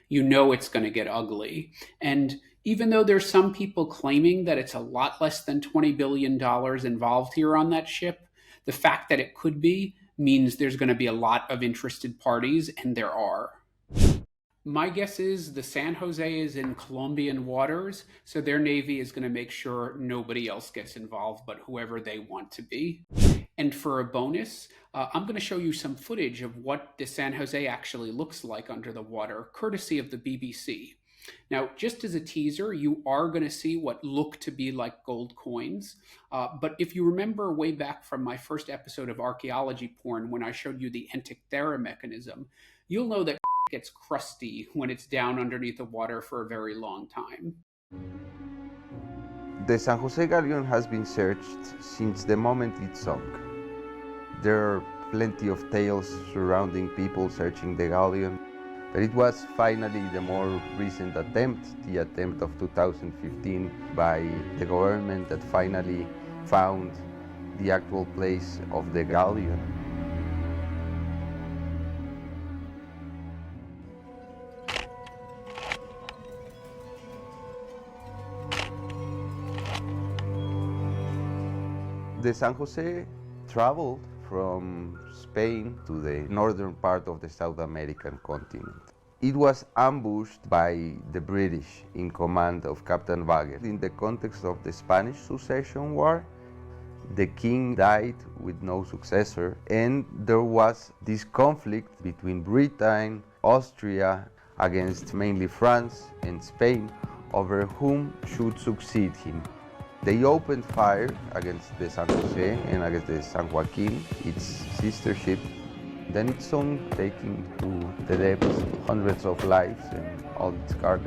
You know it's going to get ugly. And Even though there's some people claiming that it's a lot less than $20 billion involved here on that ship, the fact that it could be means there's going to be a lot of interested parties, and there are. My guess is the San Jose is in Colombian waters, so their Navy is going to make sure nobody else gets involved but whoever they want to be. And for a bonus, I'm going to show you some footage of what the San Jose actually looks like under the water, courtesy of the BBC. Now, just as a teaser, you are going to see what look to be like gold coins. But if you remember way back from my first episode of Archaeology Porn, when I showed you the Antikythera mechanism, you'll know that gets crusty when it's down underneath the water for a very long time.
The San Jose galleon has been searched since the moment it sunk. There are plenty of tales surrounding people searching the galleon, but it was finally the more recent attempt, the attempt of 2015 by the government, that finally found the actual place of the galleon. The San Jose traveled from Spain to the northern part of the South American continent. It was ambushed by the British in command of Captain Wagner. In the context of the Spanish Succession War, the king died with no successor, and there was this conflict between Britain, Austria, against mainly France and Spain, over whom should succeed him. They opened fire against the San Jose and against the San Joaquin, its sister ship. Then it sunk, taking to the depths hundreds of lives and all its cargo.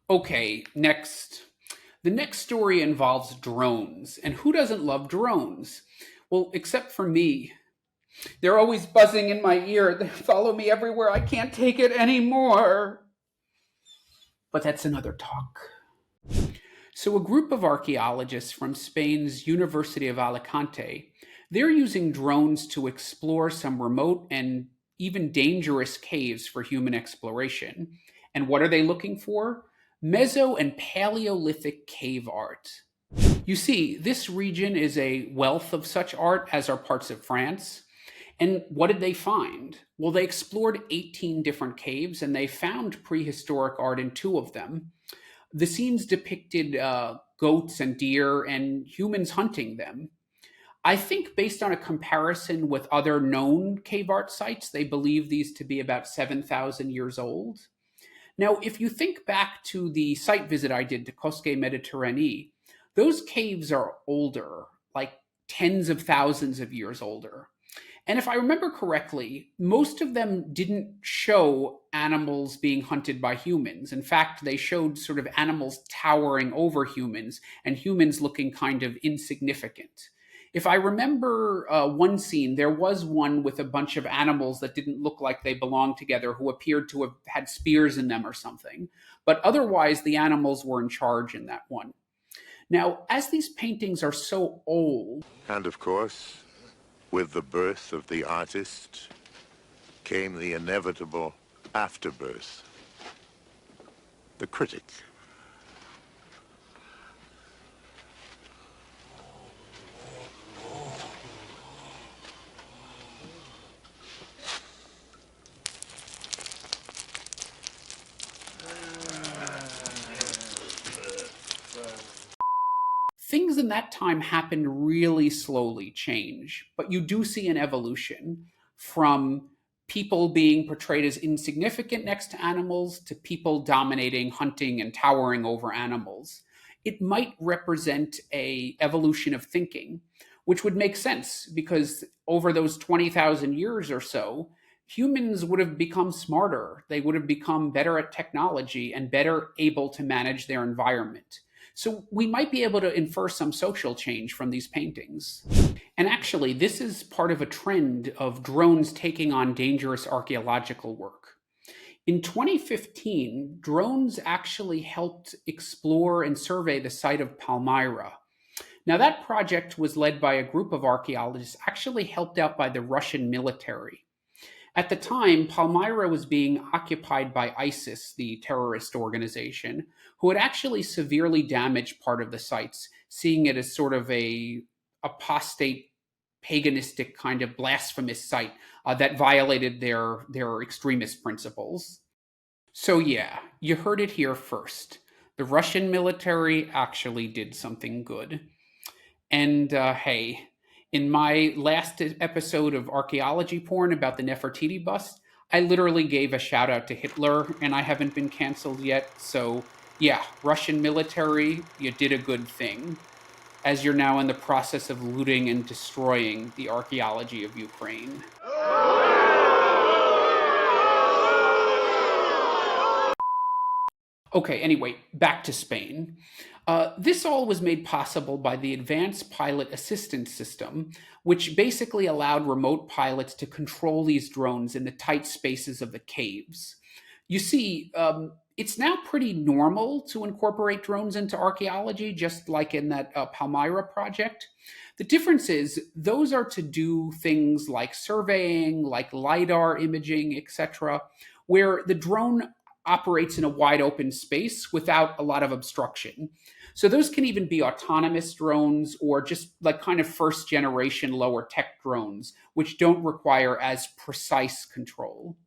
Okay, next. The next story involves drones. And who doesn't love drones? Well, except for me. They're always buzzing in my ear. They follow me everywhere. I can't take it anymore. But that's another talk. So a group of archaeologists from Spain's University of Alicante, they're using drones to explore some remote and even dangerous caves for human exploration. And what are they looking for? Meso and Paleolithic cave art. You see, this region is a wealth of such art, as are parts of France. And what did they find? Well, they explored 18 different caves, and they found prehistoric art in 2 of them. The scenes depicted goats and deer and humans hunting them. I think based on a comparison with other known cave art sites, they believe these to be about 7,000 years old. Now, if you think back to the site visit I did to Cosquer Mediterranee, those caves are older, like tens of thousands of years older. And if I remember correctly, most of them didn't show animals being hunted by humans. In fact, they showed sort of animals towering over humans and humans looking kind of insignificant. If I remember one scene, there was one with a bunch of animals that didn't look like they belonged together, who appeared to have had spears in them or something. But otherwise, the animals were in charge in that one. Now, as these paintings are so old...
And of course, with the birth of the artist came the inevitable afterbirth, the critic.
Things in that time happened really slowly change, but you do see an evolution from people being portrayed as insignificant next to animals to people dominating, hunting, and towering over animals. It might represent an evolution of thinking, which would make sense because over those 20,000 years or so, humans would have become smarter. They would have become better at technology and better able to manage their environment. So we might be able to infer some social change from these paintings. And actually, this is part of a trend of drones taking on dangerous archaeological work. In 2015, drones actually helped explore and survey the site of Palmyra. Now, that project was led by a group of archaeologists actually helped out by the Russian military. At the time, Palmyra was being occupied by ISIS, the terrorist organization, who had actually severely damaged part of the sites, seeing it as sort of a apostate, paganistic kind of blasphemous site that violated their extremist principles. So yeah, you heard it here first. The Russian military actually did something good. And hey, in my last episode of Archaeology Porn about the Nefertiti Bust, I literally gave a shout out to Hitler, and I haven't been canceled yet. So yeah, Russian military, you did a good thing, as you're now in the process of looting and destroying the archaeology of Ukraine. Okay, anyway, back to Spain. This all was made possible by the Advanced Pilot Assistance System, which basically allowed remote pilots to control these drones in the tight spaces of the caves. You see, it's now pretty normal to incorporate drones into archaeology, just like in that Palmyra project. The difference is those are to do things like surveying, like LiDAR imaging, etc., where the drone operates in a wide open space without a lot of obstruction. So those can even be autonomous drones or just like kind of first generation lower tech drones, which don't require as precise control.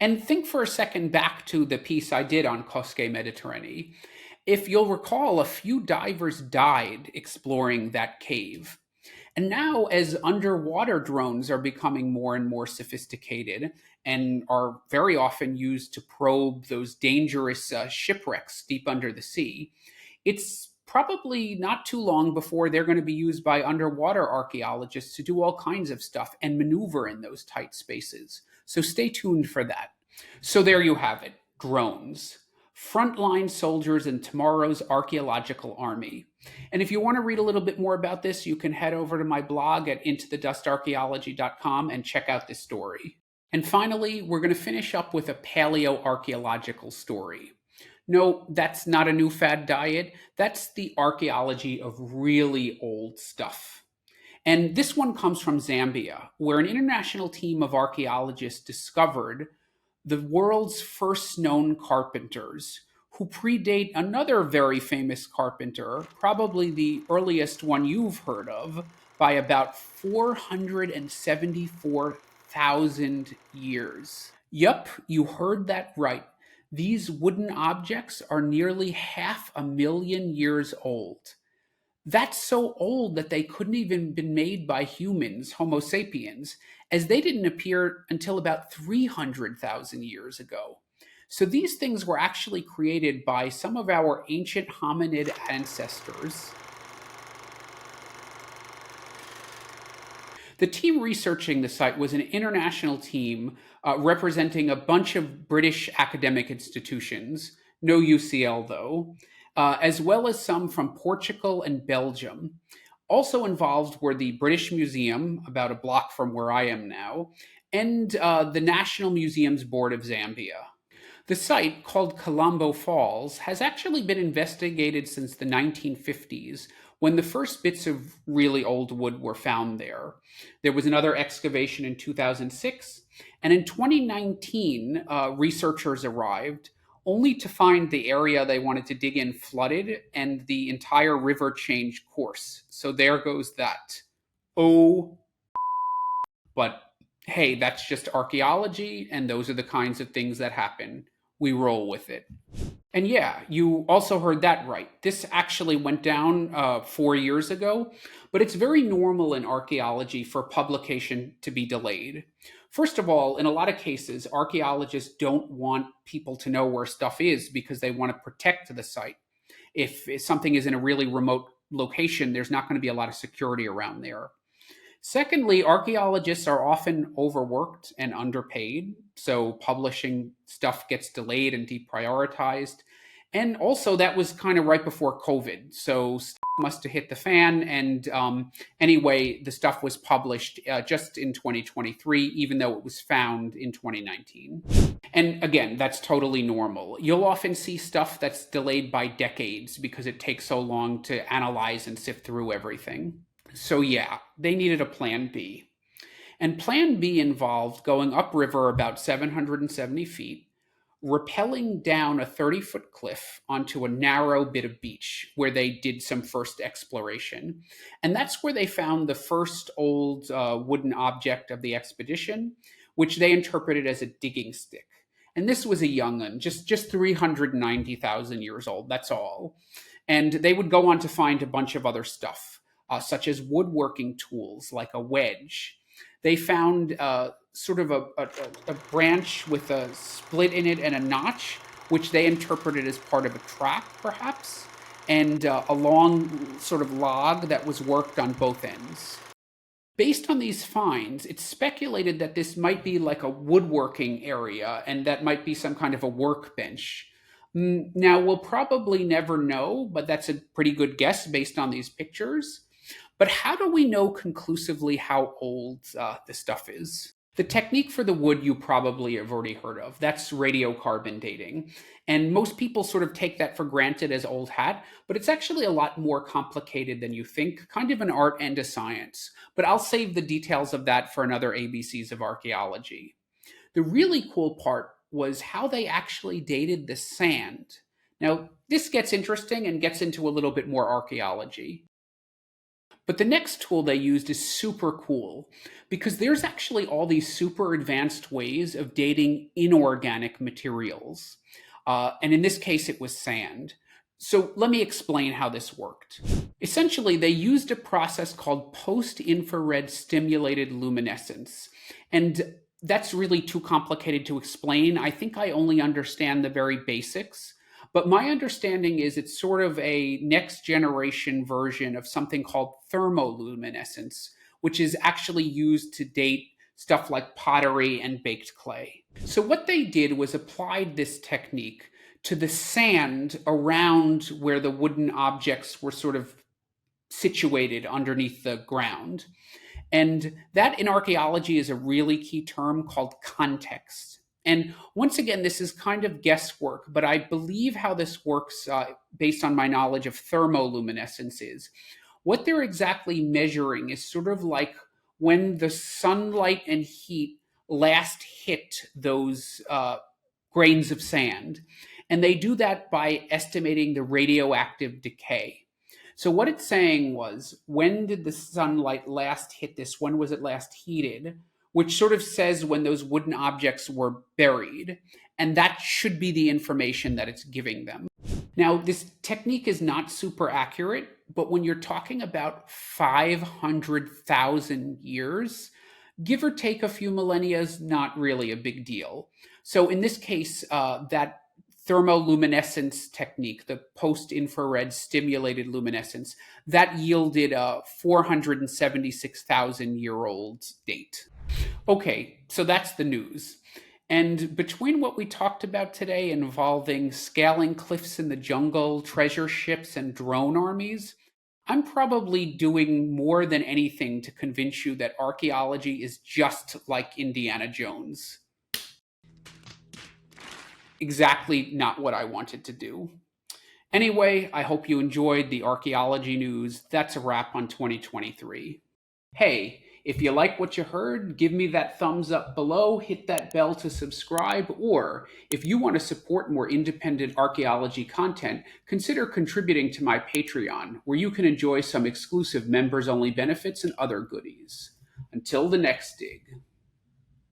And think for a second back to the piece I did on Cosquer Mediterranean. If you'll recall, a few divers died exploring that cave. And now, as underwater drones are becoming more and more sophisticated and are very often used to probe those dangerous shipwrecks deep under the sea, it's probably not too long before they're going to be used by underwater archaeologists to do all kinds of stuff and maneuver in those tight spaces. So stay tuned for that. So there you have it, drones. Frontline soldiers in tomorrow's archaeological army. And if you want to read a little bit more about this, you can head over to my blog at intothedustarchaeology.com and check out this story. And finally, we're going to finish up with a paleoarchaeological story. No, that's not a new fad diet. That's the archaeology of really old stuff. And this one comes from Zambia, where an international team of archaeologists discovered the world's first known carpenters, who predate another very famous carpenter, probably the earliest one you've heard of, by about 474,000 years. Yup, you heard that right. These wooden objects are nearly 500,000 years old. That's so old that they couldn't even been made by humans, Homo sapiens, as they didn't appear until about 300,000 years ago. So these things were actually created by some of our ancient hominid ancestors. The team researching the site was an international team representing a bunch of British academic institutions, no UCL though, as well as some from Portugal and Belgium. Also involved were the British Museum, about a block from where I am now, and the National Museums Board of Zambia. The site, called Kalambo Falls, has actually been investigated since the 1950s, when the first bits of really old wood were found there. There was another excavation in 2006, and in 2019, researchers arrived, only to find the area they wanted to dig in flooded and the entire river changed course. So there goes that. Oh, but hey, that's just archaeology, and those are the kinds of things that happen. We roll with it. And yeah, you also heard that right. This actually went down 4 years ago, but it's very normal in archaeology for publication to be delayed. First of all, in a lot of cases, archaeologists don't want people to know where stuff is because they want to protect the site. If something is in a really remote location, there's not going to be a lot of security around there. Secondly, archaeologists are often overworked and underpaid, so publishing stuff gets delayed and deprioritized. And also, that was kind of right before COVID. So stuff must have hit the fan. And anyway, the stuff was published just in 2023, even though it was found in 2019. And again, that's totally normal. You'll often see stuff that's delayed by decades because it takes so long to analyze and sift through everything. So yeah, they needed a plan B. And plan B involved going upriver about 770 feet, rappelling down a 30-foot cliff onto a narrow bit of beach where they did some first exploration. And that's where they found the first old wooden object of the expedition, which they interpreted as a digging stick. And this was a young one, just 390,000 years old, that's all. And they would go on to find a bunch of other stuff, such as woodworking tools like a wedge. They found sort of a branch with a split in it and a notch, which they interpreted as part of a trap, perhaps, and a long sort of log that was worked on both ends. Based on these finds, it's speculated that this might be like a woodworking area, and that might be some kind of a workbench. Now, we'll probably never know, but that's a pretty good guess based on these pictures. But how do we know conclusively how old this stuff is? The technique for the wood you probably have already heard of. That's radiocarbon dating. And most people sort of take that for granted as old hat, but it's actually a lot more complicated than you think, kind of an art and a science. But I'll save the details of that for another ABCs of archaeology. The really cool part was how they actually dated the sand. Now, this gets interesting and gets into a little bit more archaeology. But the next tool they used is super cool because there's actually all these super advanced ways of dating inorganic materials. And in this case, it was sand. So let me explain how this worked. Essentially, they used a process called post-infrared stimulated luminescence. And that's really too complicated to explain. I think I only understand the very basics. But my understanding is it's sort of a next generation version of something called thermoluminescence, which is actually used to date stuff like pottery and baked clay. So what they did was applied this technique to the sand around where the wooden objects were sort of situated underneath the ground. And that in archaeology is a really key term called context. And once again, this is kind of guesswork, but I believe how this works based on my knowledge of thermoluminescence is what they're exactly measuring is sort of like when the sunlight and heat last hit those grains of sand. And they do that by estimating the radioactive decay. So what it's saying was, when did the sunlight last hit this? When was it last heated? Which sort of says when those wooden objects were buried. And that should be the information that it's giving them. Now, this technique is not super accurate, but when you're talking about 500,000 years, give or take a few millennia is not really a big deal. So in this case, that thermoluminescence technique, the post-infrared stimulated luminescence, that yielded a 476,000-year-old date. Okay, so that's the news. And between what we talked about today involving scaling cliffs in the jungle, treasure ships, and drone armies, I'm probably doing more than anything to convince you that archaeology is just like Indiana Jones. Exactly not what I wanted to do. Anyway, I hope you enjoyed the archaeology news. That's a wrap on 2023. Hey, if you like what you heard, give me that thumbs up below, hit that bell to subscribe, or if you want to support more independent archaeology content, consider contributing to my Patreon, where you can enjoy some exclusive members-only benefits and other goodies. Until the next dig.